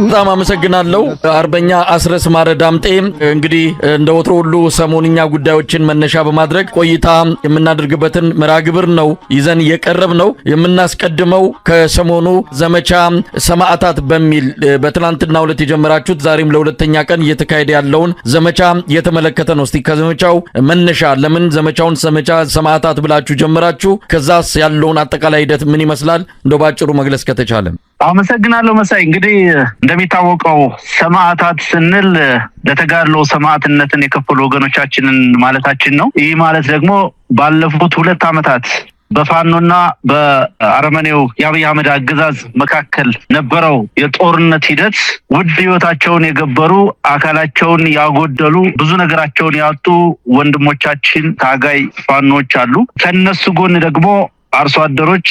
በጣም አመሰግናለሁ አርበኛ አስረስ ማረ ዳምጤ። እንግዲህ እንደ ወትሮ ሁሉ ሰሞንኛ ጉዳዮችን መነሻ በማድረግ ቆይታ የምናደርግበትን መራግብር ነው ይዘን የቀረብ ነው። የምናስቀድመው ከሰሞኑ ዘመቻ ሰማዕታት በሚል በትናንትናው ዕለት የጀመራችሁት ዛሬም ለሁለተኛ ቀን እየተካሄደ ያለውን ዘመቻ የተመለከተ ነው። እስቲ ከዘመቻው መነሻ ለምን ዘመቻውን ዘመቻ ሰማዕታት ብላችሁ ጀመራችሁ? ከዛስ ያለውን አጠቃላይ ሂደት ምን ይመስላል? እንደው ባጭሩ መግለጽ ከተቻለ። አመሰግናለሁ መሳይ። እንግዲህ እንደሚታወቀው ሰማዕታት ስንል ለተጋድሎ ሰማዕትነትን የከፈሉ ወገኖቻችንን ማለታችን ነው። ይህ ማለት ደግሞ ባለፉት 2 ዓመታት በፋኖና በአረመኔው የአብይ አህመድ አገዛዝ መካከል ነበረው የጦርነት ሂደት ውድ ህይወታቸውን የገበሩ አካላቸውን ያጎደሉ ብዙ ነገራቸውን ያጡ ወንድሞቻችን ታጋይ ፋኖች አሉ። ከነሱ ጎን ደግሞ አርሶ አደሮች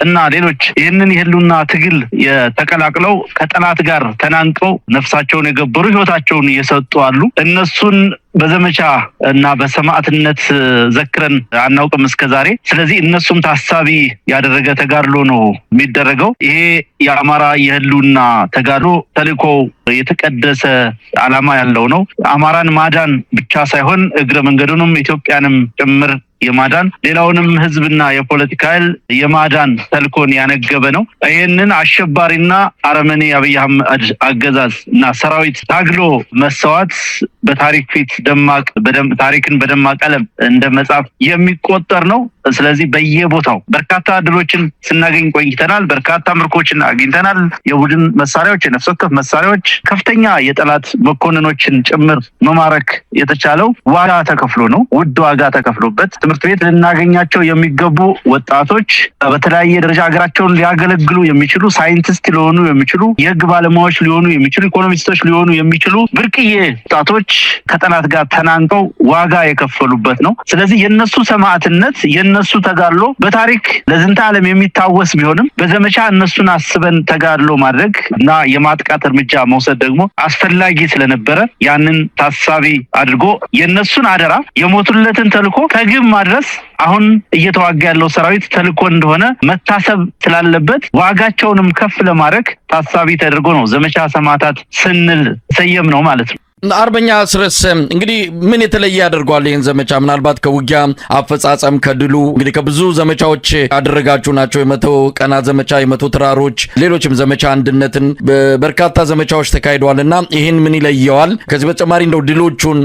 እና ሌሎች ይህንን የህልውና ትግል የተቀላቅለው ከጠላት ጋር ተናንቀው ነፍሳቸውን የገበሩ ህይወታቸውን እየሰጡ አሉ። እነሱን በዘመቻ እና በሰማዕትነት ዘክረን አናውቅም እስከዛሬ። ስለዚህ እነሱም ታሳቢ ያደረገ ተጋድሎ ነው የሚደረገው። ይሄ የአማራ የህልውና ተጋድሎ ተልዕኮ የተቀደሰ ዓላማ ያለው ነው። አማራን ማዳን ብቻ ሳይሆን እግረ መንገዱንም ኢትዮጵያንም ጭምር የማዳን ሌላውንም ህዝብና የፖለቲካ ኃይል የማዳን ተልኮን ያነገበ ነው። ይህንን አሸባሪና አረመኔ አብይ አህመድ አገዛዝ እና ሰራዊት ታግሎ መሰዋት በታሪክ ፊት ታሪክን በደማቅ ቀለም እንደ መጻፍ የሚቆጠር ነው። ስለዚህ በየቦታው በርካታ ድሎችን ስናገኝ ቆይተናል። በርካታ ምርኮችን አግኝተናል። የቡድን መሳሪያዎች፣ የነፍስ ወከፍ መሳሪያዎች፣ ከፍተኛ የጠላት መኮንኖችን ጭምር መማረክ የተቻለው ዋጋ ተከፍሎ ነው። ውድ ዋጋ ተከፍሎበት ትምህርት ቤት ልናገኛቸው የሚገቡ ወጣቶች በተለያየ ደረጃ ሀገራቸውን ሊያገለግሉ የሚችሉ ሳይንቲስት ሊሆኑ የሚችሉ የህግ ባለሙያዎች ሊሆኑ የሚችሉ ኢኮኖሚስቶች ሊሆኑ የሚችሉ ብርቅዬ ወጣቶች ከጠላት ጋር ተናንቀው ዋጋ የከፈሉበት ነው። ስለዚህ የነሱ ሰማዕትነት የነሱ ተጋድሎ በታሪክ ለዝንተ ዓለም የሚታወስ ቢሆንም በዘመቻ እነሱን አስበን ተጋድሎ ማድረግ እና የማጥቃት እርምጃ መውሰድ ደግሞ አስፈላጊ ስለነበረ ያንን ታሳቢ አድርጎ የነሱን አደራ የሞቱለትን ተልዕኮ ከግብ ማድረስ አሁን እየተዋጋ ያለው ሰራዊት ተልዕኮ እንደሆነ መታሰብ ስላለበት ዋጋቸውንም ከፍ ለማድረግ ታሳቢ ተደርጎ ነው ዘመቻ ሰማዕታት ስንል ሰየም ነው ማለት ነው። አርበኛ አስረስ እንግዲህ ምን የተለየ ያደርገዋል ይህን ዘመቻ? ምናልባት ከውጊያ አፈጻጸም ከድሉ እንግዲህ ከብዙ ዘመቻዎች ያደረጋችሁ ናቸው። የ100 ቀናት ዘመቻ፣ የ100 ተራሮች፣ ሌሎችም ዘመቻ አንድነትን በርካታ ዘመቻዎች ተካሂደዋልና ይህን ምን ይለየዋል? ከዚህ በተጨማሪ እንደው ድሎቹን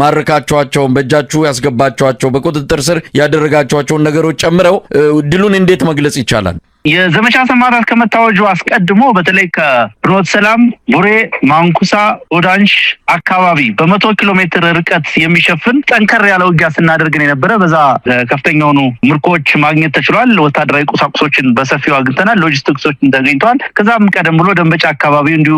ማረካቸዋቸውን በእጃችሁ ያስገባቸዋቸው በቁጥጥር ስር ያደረጋቸዋቸውን ነገሮች ጨምረው ድሉን እንዴት መግለጽ ይቻላል? የዘመቻ ሰማዕታት ከመታወጁ አስቀድሞ በተለይ ከፍኖተ ሰላም፣ ቡሬ፣ ማንኩሳ፣ ኦዳንሽ አካባቢ በ100 ኪሎ ሜትር ርቀት የሚሸፍን ጠንከር ያለ ውጊያ ስናደርግን የነበረ በዛ ከፍተኛ ሆኑ ምርኮች ማግኘት ተችሏል። ወታደራዊ ቁሳቁሶችን በሰፊው አግኝተናል። ሎጂስቲክሶችን ተገኝተዋል። ከዛም ቀደም ብሎ ደንበጫ አካባቢ እንዲሁ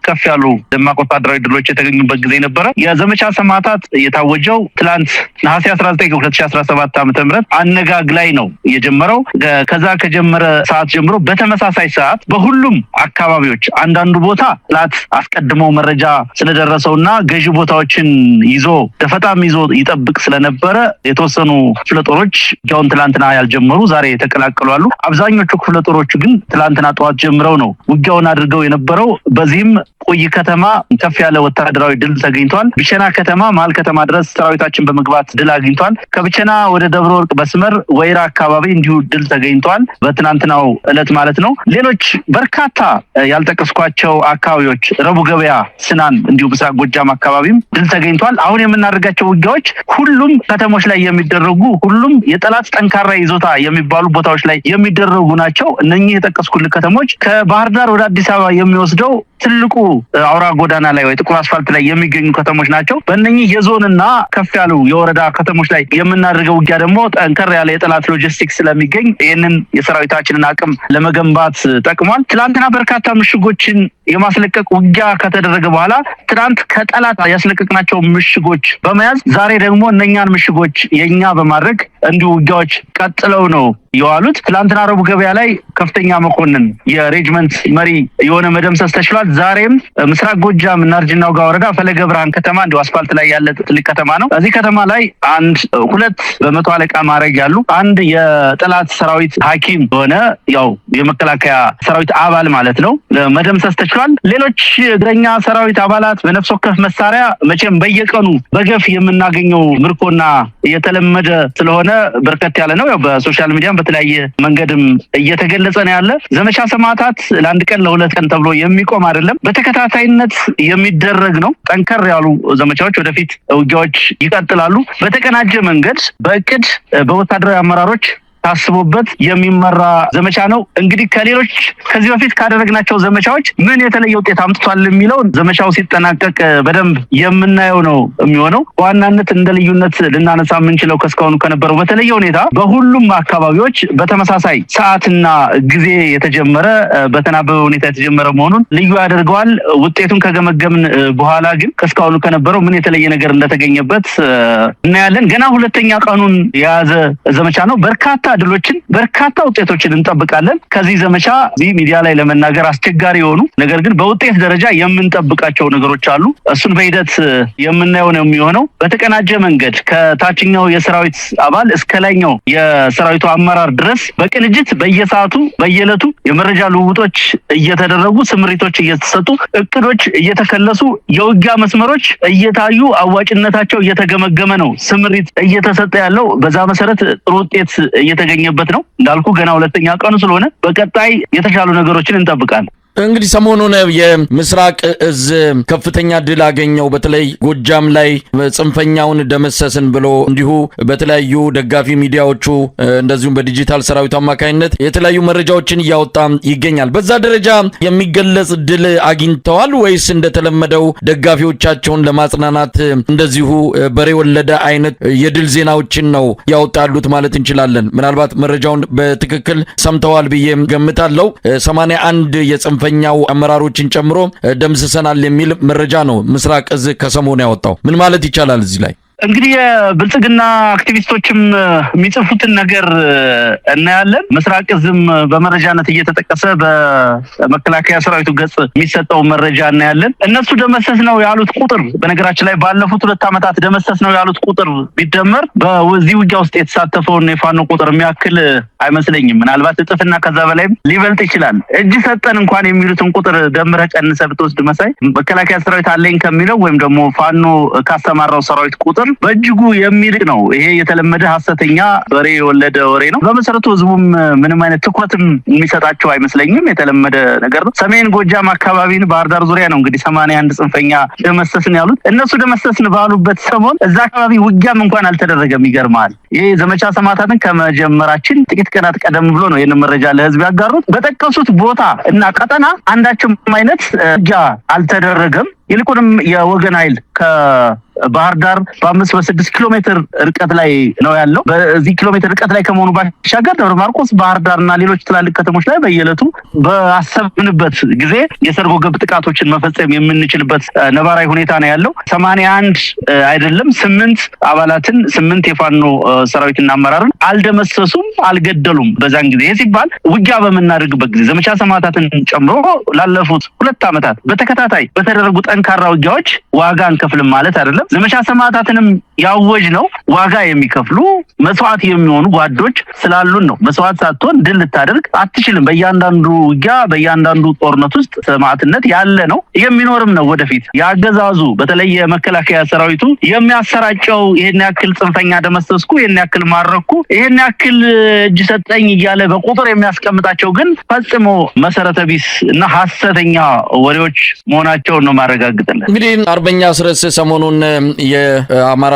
ከፍ ያሉ ደማቅ ወታደራዊ ድሎች የተገኙበት ጊዜ ነበረ። የዘመቻ ሰማዕታት የታወጀው ትላንት ነሐሴ 19 2017 ዓ.ም አነጋግ ላይ ነው የጀመረው። ከዛ ከጀመረ ሰዓት ጀምሮ በተመሳሳይ ሰዓት በሁሉም አካባቢዎች አንዳንዱ ቦታ ጠላት አስቀድሞ መረጃ ስለደረሰውና ገዢ ቦታዎችን ይዞ ደፈጣም ይዞ ይጠብቅ ስለነበረ የተወሰኑ ክፍለ ጦሮች ጃውን ትላንትና ያልጀመሩ ዛሬ የተቀላቀሉ አሉ። አብዛኞቹ ክፍለ ጦሮች ግን ትላንትና ጠዋት ጀምረው ነው ውጊያውን አድርገው የነበረው። በዚህም ቆይ ከተማ ከፍ ያለ ወታደራዊ ድል ተገኝቷል። ብቸና ከተማ መሀል ከተማ ድረስ ሰራዊታችን በመግባት ድል አግኝቷል። ከብቸና ወደ ደብረ ወርቅ በስመር ወይራ አካባቢ እንዲሁ ድል ተገኝቷል። በትናንትናው ዕለት ማለት ነው። ሌሎች በርካታ ያልጠቀስኳቸው አካባቢዎች ረቡ ገበያ፣ ስናን እንዲሁ ምስራቅ ጎጃም አካባቢም ድል ተገኝቷል። አሁን የምናደርጋቸው ውጊያዎች ሁሉም ከተሞች ላይ የሚደረጉ ሁሉም የጠላት ጠንካራ ይዞታ የሚባሉ ቦታዎች ላይ የሚደረጉ ናቸው። እነኚህ የጠቀስኩልህ ከተሞች ከባህር ዳር ወደ አዲስ አበባ የሚወስደው ትልቁ አውራ ጎዳና ላይ ወይ ጥቁር አስፋልት ላይ የሚገኙ ከተሞች ናቸው። በእነኚህ የዞንና ከፍ ያሉ የወረዳ ከተሞች ላይ የምናደርገው ውጊያ ደግሞ ጠንከር ያለ የጠላት ሎጂስቲክስ ስለሚገኝ ይህንን የሰራዊታችንን አቅም ለመገንባት ጠቅሟል። ትላንትና በርካታ ምሽጎችን የማስለቀቅ ውጊያ ከተደረገ በኋላ ትናንት ከጠላት ያስለቀቅናቸው ምሽጎች በመያዝ ዛሬ ደግሞ እነኛን ምሽጎች የኛ በማድረግ እንዲሁ ውጊያዎች ቀጥለው ነው የዋሉት። ትላንትና ረቡዕ ገበያ ላይ ከፍተኛ መኮንን የሬጅመንት መሪ የሆነ መደምሰስ ተችሏል። ዛሬም ምስራቅ ጎጃም ናርጅናው ጋር ወረዳ ፈለገ ብርሃን ከተማ እንዲሁ አስፋልት ላይ ያለ ትልቅ ከተማ ነው። እዚህ ከተማ ላይ ሁለት በመቶ አለቃ ማዕረግ ያሉ አንድ የጠላት ሰራዊት ሐኪም ሆነ ያው የመከላከያ ሰራዊት አባል ማለት ነው መደምሰስ ተችሏል። ሌሎች እግረኛ ሰራዊት አባላት በነፍስ ወከፍ መሳሪያ መቼም በየቀኑ በገፍ የምናገኘው ምርኮና የተለመደ ስለሆነ በርከት ያለ ነው። ያው በሶሻል ሚዲያም በተለያየ መንገድም እየተገለጸ ነው ያለ። ዘመቻ ሰማዕታት ለአንድ ቀን ለሁለት ቀን ተብሎ የሚቆም አይደለም፣ በተከታታይነት የሚደረግ ነው። ጠንከር ያሉ ዘመቻዎች ወደፊት ውጊያዎች ይቀጥላሉ። በተቀናጀ መንገድ በእቅድ በወታደራዊ አመራሮች ታስቦበት የሚመራ ዘመቻ ነው። እንግዲህ ከሌሎች ከዚህ በፊት ካደረግናቸው ዘመቻዎች ምን የተለየ ውጤት አምጥቷል የሚለው ዘመቻው ሲጠናቀቅ በደንብ የምናየው ነው የሚሆነው። በዋናነት እንደ ልዩነት ልናነሳ የምንችለው ከስካሁኑ ከነበረው በተለየ ሁኔታ በሁሉም አካባቢዎች በተመሳሳይ ሰዓትና ጊዜ የተጀመረ በተናበበ ሁኔታ የተጀመረ መሆኑን ልዩ ያደርገዋል። ውጤቱን ከገመገምን በኋላ ግን ከስካሁኑ ከነበረው ምን የተለየ ነገር እንደተገኘበት እናያለን። ገና ሁለተኛ ቀኑን የያዘ ዘመቻ ነው። በርካታ ድሎችን በርካታ ውጤቶችን እንጠብቃለን። ከዚህ ዘመቻ እዚህ ሚዲያ ላይ ለመናገር አስቸጋሪ የሆኑ ነገር ግን በውጤት ደረጃ የምንጠብቃቸው ነገሮች አሉ። እሱን በሂደት የምናየው ነው የሚሆነው። በተቀናጀ መንገድ ከታችኛው የሰራዊት አባል እስከ ላይኛው የሰራዊቱ አመራር ድረስ በቅንጅት በየሰዓቱ በየዕለቱ የመረጃ ልውውጦች እየተደረጉ ስምሪቶች እየተሰጡ እቅዶች እየተከለሱ የውጊያ መስመሮች እየታዩ አዋጭነታቸው እየተገመገመ ነው ስምሪት እየተሰጠ ያለው። በዛ መሰረት ጥሩ ውጤት እየተገኘበት ነው። እንዳልኩ ገና ሁለተኛ ቀኑ ስለሆነ በቀጣይ የተሻሉ ነገሮችን እንጠብቃለን። እንግዲህ ሰሞኑን የምስራቅ እዝ ከፍተኛ ድል አገኘው፣ በተለይ ጎጃም ላይ ጽንፈኛውን ደመሰስን ብሎ እንዲሁ በተለያዩ ደጋፊ ሚዲያዎቹ እንደዚሁም በዲጂታል ሰራዊት አማካይነት የተለያዩ መረጃዎችን እያወጣ ይገኛል። በዛ ደረጃ የሚገለጽ ድል አግኝተዋል ወይስ እንደተለመደው ደጋፊዎቻቸውን ለማጽናናት እንደዚሁ በሬ ወለደ አይነት የድል ዜናዎችን ነው ያወጣሉት ማለት እንችላለን? ምናልባት መረጃውን በትክክል ሰምተዋል ብዬ ገምታለሁ። 81 የጽንፈኛው አመራሮችን ጨምሮ ደምስሰናል የሚል መረጃ ነው ምስራቅ እዝ ከሰሞኑ ያወጣው። ምን ማለት ይቻላል እዚህ ላይ? እንግዲህ የብልጽግና አክቲቪስቶችም የሚጽፉትን ነገር እናያለን። ምስራቅ እዝም በመረጃነት እየተጠቀሰ በመከላከያ ሰራዊቱ ገጽ የሚሰጠው መረጃ እናያለን። እነሱ ደመሰስ ነው ያሉት ቁጥር በነገራችን ላይ ባለፉት 2 ዓመታት ደመሰስ ነው ያሉት ቁጥር ቢደመር በዚህ ውጊያ ውስጥ የተሳተፈውን የፋኖ ቁጥር የሚያክል አይመስለኝም። ምናልባት እጥፍና ከዛ በላይም ሊበልጥ ይችላል። እጅ ሰጠን እንኳን የሚሉትን ቁጥር ደምረህ ቀንሰህ ብትወስድ መሳይ መከላከያ ሰራዊት አለኝ ከሚለው ወይም ደግሞ ፋኖ ካስተማራው ሰራዊት ቁጥር በእጅጉ የሚርቅ ነው። ይሄ የተለመደ ሐሰተኛ ወሬ የወለደ ወሬ ነው። በመሰረቱ ህዝቡም ምንም አይነት ትኩረትም የሚሰጣቸው አይመስለኝም። የተለመደ ነገር ነው። ሰሜን ጎጃም አካባቢን ባህር ዳር ዙሪያ ነው እንግዲህ 81 ጽንፈኛ ደመሰስን ያሉት። እነሱ ደመሰስን ባሉበት ሰሞን እዛ አካባቢ ውጊያም እንኳን አልተደረገም። ይገርማል። ይሄ ዘመቻ ሰማዕታትን ከመጀመራችን ጥቂት ቀናት ቀደም ብሎ ነው ይሄን መረጃ ለህዝብ ያጋሩት። በጠቀሱት ቦታ እና ቀጠና አንዳችም አይነት ውጊያ አልተደረገም። ይልቁንም የወገን ኃይል ከባህር ዳር በ5-6 ኪሎ ሜትር ርቀት ላይ ነው ያለው። በዚህ ኪሎ ሜትር ርቀት ላይ ከመሆኑ ባሻገር ደብረ ማርቆስ፣ ባህር ዳርና ሌሎች ትላልቅ ከተሞች ላይ በየዕለቱ በአሰብንበት ጊዜ የሰርጎ ገብ ጥቃቶችን መፈጸም የምንችልበት ነባራዊ ሁኔታ ነው ያለው። 81 አይደለም 8 አባላትን 8 የፋኖ ሰራዊትና አመራርን አልደመሰሱም፣ አልገደሉም በዛን ጊዜ። ይህ ሲባል ውጊያ በምናደርግበት ጊዜ ዘመቻ ሰማዕታትን ጨምሮ ላለፉት 2 ዓመታት በተከታታይ በተደረጉ ጠንካራ ውጊያዎች ዋጋ አንከፍልም ማለት አይደለም። ዘመቻ ሰማዕታትንም ያወጅ ነው ዋጋ የሚከፍሉ መስዋዕት የሚሆኑ ጓዶች ስላሉን ነው። መስዋዕት ሳትሆን ድል ልታደርግ አትችልም። በእያንዳንዱ ውጊያ በእያንዳንዱ ጦርነት ውስጥ ሰማዕትነት ያለ ነው የሚኖርም ነው ወደፊት። ያገዛዙ በተለይ የመከላከያ ሰራዊቱ የሚያሰራጨው ይሄን ያክል ጽንፈኛ ደመሰስኩ፣ ይሄን ያክል ማረኩ፣ ይሄን ያክል እጅ ሰጠኝ እያለ በቁጥር የሚያስቀምጣቸው ግን ፈጽሞ መሰረተ ቢስ እና ሐሰተኛ ወሬዎች መሆናቸውን ነው ማረጋግጥልን። እንግዲህ አርበኛ አስረስ ሰሞኑን የአማራ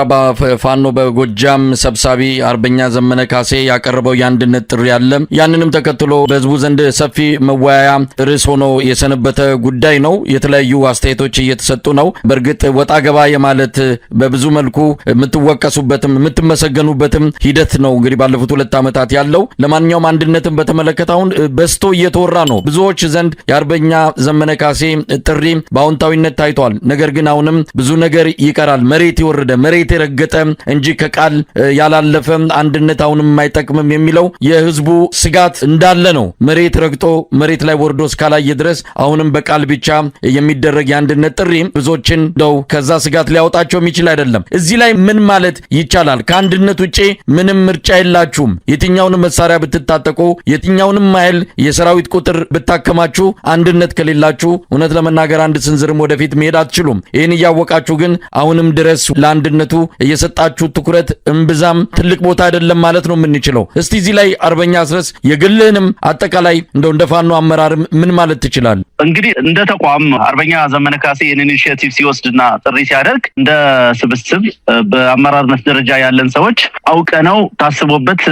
ፋኖ በጎጃም ሰብሳቢ አርበኛ ዘመነ ካሴ ያቀረበው የአንድነት ጥሪ አለ። ያንንም ተከትሎ በህዝቡ ዘንድ ሰፊ መወያያ ርዕስ ሆኖ የሰነበተ ጉዳይ ነው። የተለያዩ አስተያየቶች እየተሰጡ ነው። በእርግጥ ወጣ ገባ የማለት በብዙ መልኩ የምትወቀሱበትም የምትመሰገኑበትም ሂደት ነው እንግዲህ ባለፉት 2 ዓመታት ያለው። ለማንኛውም አንድነትን በተመለከተ አሁን በስቶ እየተወራ ነው ብዙዎች ዘንድ የአርበኛ ዘመነ ካሴ ጥሪ በአዎንታዊነት ታይቷል። ነገር ግን አሁንም ብዙ ነገር ይቀራል። መሬት የወረደ መሬት የረገጠ እንጂ ከቃል ያላለፈ አንድነት አሁንም አይጠቅምም የሚለው የህዝቡ ስጋት እንዳለ ነው። መሬት ረግጦ መሬት ላይ ወርዶ እስካላየ ድረስ አሁንም በቃል ብቻ የሚደረግ የአንድነት ጥሪ ብዙዎችን እንደው ከዛ ስጋት ሊያወጣቸው የሚችል አይደለም። እዚህ ላይ ምን ማለት ይቻላል? ከአንድነት ውጪ ምንም ምርጫ የላችሁም። የትኛውንም መሳሪያ ብትታጠቁ፣ የትኛውንም ኃይል የሰራዊት ቁጥር ብታከማችሁ፣ አንድነት ከሌላችሁ እውነት ለመናገር አንድ ስንዝርም ወደፊት መሄድ አትችሉም። ይህን እያወቃችሁ ግን አሁንም ድረስ ለአንድነቱ እየሰጣችሁ ትኩረት እምብዛም ትልቅ ቦታ አይደለም ማለት ነው የምንችለው። እስቲ እዚህ ላይ አርበኛ አስረስ የግልህንም አጠቃላይ እንደው እንደ ፋኖ አመራር ምን ማለት ትችላል? እንግዲህ እንደ ተቋም አርበኛ ዘመነ ካሴ ይህን ኢኒሺዬቲቭ ሲወስድና ጥሪ ሲያደርግ እንደ ስብስብ በአመራርነት ደረጃ ያለን ሰዎች አውቀነው ታስቦበት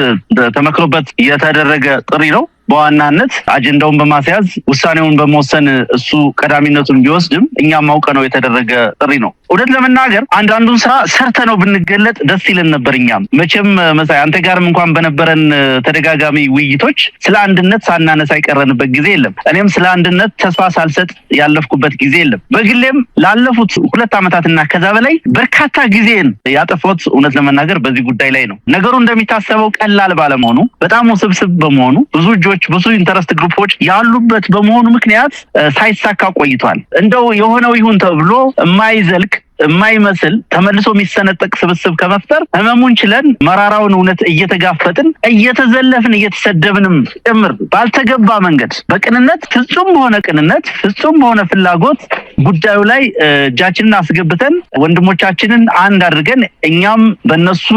ተመክሮበት የተደረገ ጥሪ ነው። በዋናነት አጀንዳውን በማስያዝ ውሳኔውን በመወሰን እሱ ቀዳሚነቱን ቢወስድም እኛም አውቀነው የተደረገ ጥሪ ነው። እውነት ለመናገር አንዳንዱን ስራ ሰርተነው ብንገለጥ ደስ ይለን ነበር። እኛም መቼም መሳይ አንተ ጋርም እንኳን በነበረን ተደጋጋሚ ውይይቶች ስለ አንድነት ሳናነሳ የቀረንበት ጊዜ የለም። እኔም ስለ አንድነት ተስፋ ሳልሰጥ ያለፍኩበት ጊዜ የለም። በግሌም ላለፉት 2 ዓመታትና ከዛ በላይ በርካታ ጊዜን ያጠፋሁት እውነት ለመናገር በዚህ ጉዳይ ላይ ነው። ነገሩ እንደሚታሰበው ቀላል ባለመሆኑ በጣም ውስብስብ በመሆኑ ብዙ ኢንተረስት ግሩፖች ያሉበት በመሆኑ ምክንያት ሳይሳካ ቆይቷል። እንደው የሆነው ይሁን ተብሎ የማይዘልቅ የማይመስል ተመልሶ የሚሰነጠቅ ስብስብ ከመፍጠር ህመሙን ችለን መራራውን እውነት እየተጋፈጥን እየተዘለፍን እየተሰደብንም ጭምር ባልተገባ መንገድ በቅንነት ፍጹም በሆነ ቅንነት ፍጹም በሆነ ፍላጎት ጉዳዩ ላይ እጃችንን አስገብተን ወንድሞቻችንን አንድ አድርገን እኛም በእነሱ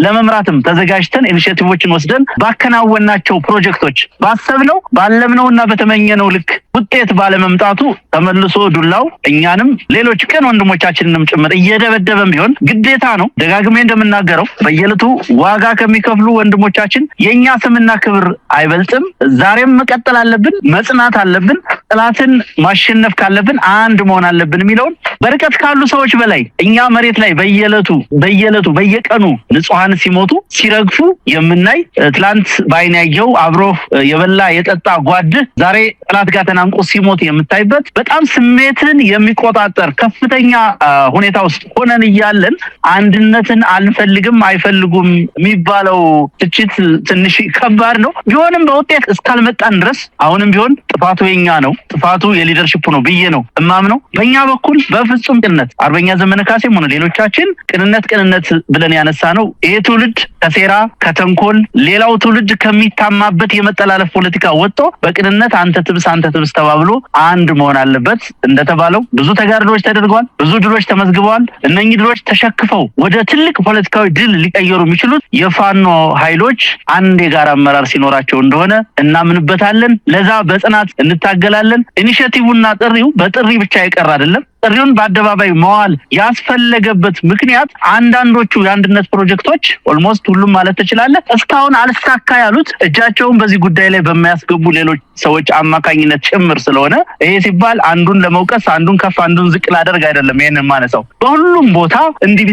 ለመምራትም ተዘጋጅተን ኢኒሺዬቲቮችን ወስደን ባከናወናቸው ፕሮጀክቶች ባሰብነው ባለምነውና በተመኘነው ልክ ውጤት ባለመምጣቱ ተመልሶ ዱላው እኛንም ሌሎች ቀን ወንድሞቻችንንም ጭምር እየደበደበም ቢሆን ግዴታ ነው። ደጋግሜ እንደምናገረው በየለቱ ዋጋ ከሚከፍሉ ወንድሞቻችን የኛ ስምና ክብር አይበልጥም። ዛሬም መቀጠል አለብን፣ መጽናት አለብን፣ ጥላትን ማሸነፍ ካለብን አንድ መሆን አለብን የሚለውን በርቀት ካሉ ሰዎች በላይ እኛ መሬት ላይ በየለቱ በየቀኑ ንጹሃን ሲሞቱ ሲረግፉ የምናይ ትላንት ባይን ያየው አብሮ የበላ የጠጣ ጓድ ዛሬ ጥላት ጋር ተናንቆ ሲሞት የምታይበት በጣም ስሜትን የሚቆጣጠር ከፍተኛ ሁኔታ ውስጥ ሆነን እያለን አንድነትን አንፈልግም አይፈልጉም የሚባለው ትችት ትንሽ ከባድ ነው። ቢሆንም በውጤት እስካልመጣን ድረስ አሁንም ቢሆን ጥፋቱ የኛ ነው፣ ጥፋቱ የሊደርሺፕ ነው ብዬ ነው እማምነው። በእኛ በኩል በፍጹም ቅንነት አርበኛ ዘመነ ካሴም ሆነ ሌሎቻችን ቅንነት ብለን ያነሳ ነው ይሄ ትውልድ ከሴራ ከተንኮል ሌላው ትውልድ ከሚታማበት የመጠላለፍ ፖለቲካ ወጥቶ በቅንነት አንተ ትብስ ተባብሎ አንድ መሆን አለበት። እንደተባለው ብዙ ተጋድሎች ተደርገዋል፣ ብዙ ድሎች ተመዝግበዋል። እነኚህ ድሎች ተሸክፈው ወደ ትልቅ ፖለቲካዊ ድል ሊቀየሩ የሚችሉት የፋኖ ኃይሎች አንድ የጋራ አመራር ሲኖራቸው እንደሆነ እናምንበታለን። ለዛ በጽናት እንታገላለን። ኢኒሺዬቲቭና ጥሪው በጥሪ ብቻ ይቀር አይደለም። ጥሪውን በአደባባይ መዋል ያስፈለገበት ምክንያት አንዳንዶቹ የአንድነት ፕሮጀክቶች ኦልሞስት ሁሉም ማለት ትችላለህ እስካሁን አልሳካ ያሉት እጃቸውን በዚህ ጉዳይ ላይ በማያስገቡ ሌሎች ሰዎች አማካኝነት ጭምር ስለሆነ ይሄ ሲባል አንዱን ለመውቀስ አንዱን ከፍ አንዱን ዝቅ ላደርግ አይደለም። ይሄንን ማነሳው በሁሉም ቦታ እንዲህ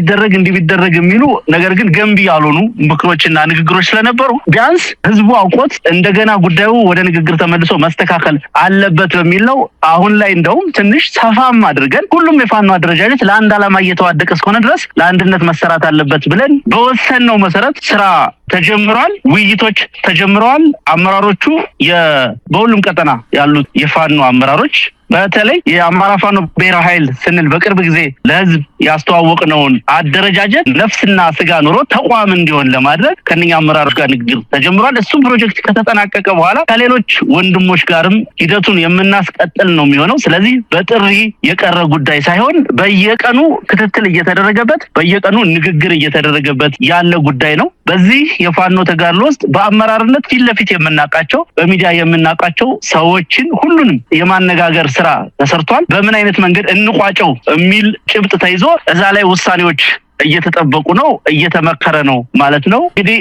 ቢደረግ የሚሉ ነገር ግን ገንቢ ያልሆኑ ምክሮችና ንግግሮች ስለነበሩ ቢያንስ ህዝቡ አውቆት እንደገና ጉዳዩ ወደ ንግግር ተመልሶ መስተካከል አለበት በሚል ነው። አሁን ላይ እንደውም ትንሽ ሰፋም አድርገን ሁሉም የፋኖ አደረጃጀት ለአንድ ዓላማ እየተዋደቀ እስከሆነ ድረስ ለአንድነት መሰራት አለበት ብለን በወሰንነው መሰረት ስራ ተጀምሯል። ውይይቶች ተጀምረዋል። አመራሮቹ በሁሉም ቀጠና ያሉት የፋኖ አመራሮች በተለይ የአማራ ፋኖ ብሔራዊ ኃይል ስንል በቅርብ ጊዜ ለህዝብ ያስተዋወቅነውን አደረጃጀት ነፍስና ስጋ ኑሮ ተቋም እንዲሆን ለማድረግ ከነኛ አመራሮች ጋር ንግግር ተጀምሯል። እሱ ፕሮጀክት ከተጠናቀቀ በኋላ ከሌሎች ወንድሞች ጋርም ሂደቱን የምናስቀጥል ነው የሚሆነው። ስለዚህ በጥሪ የቀረ ጉዳይ ሳይሆን በየቀኑ ክትትል እየተደረገበት በየቀኑ ንግግር እየተደረገበት ያለ ጉዳይ ነው። በዚህ የፋኖ ተጋድሎ ውስጥ በአመራርነት ፊት ለፊት የምናውቃቸው በሚዲያ የምናውቃቸው ሰዎችን ሁሉንም የማነጋገር ስራ ተሰርቷል። በምን አይነት መንገድ እንቋጨው የሚል ጭብጥ ተይዞ እዛ ላይ ውሳኔዎች እየተጠበቁ ነው፣ እየተመከረ ነው ማለት ነው። እንግዲህ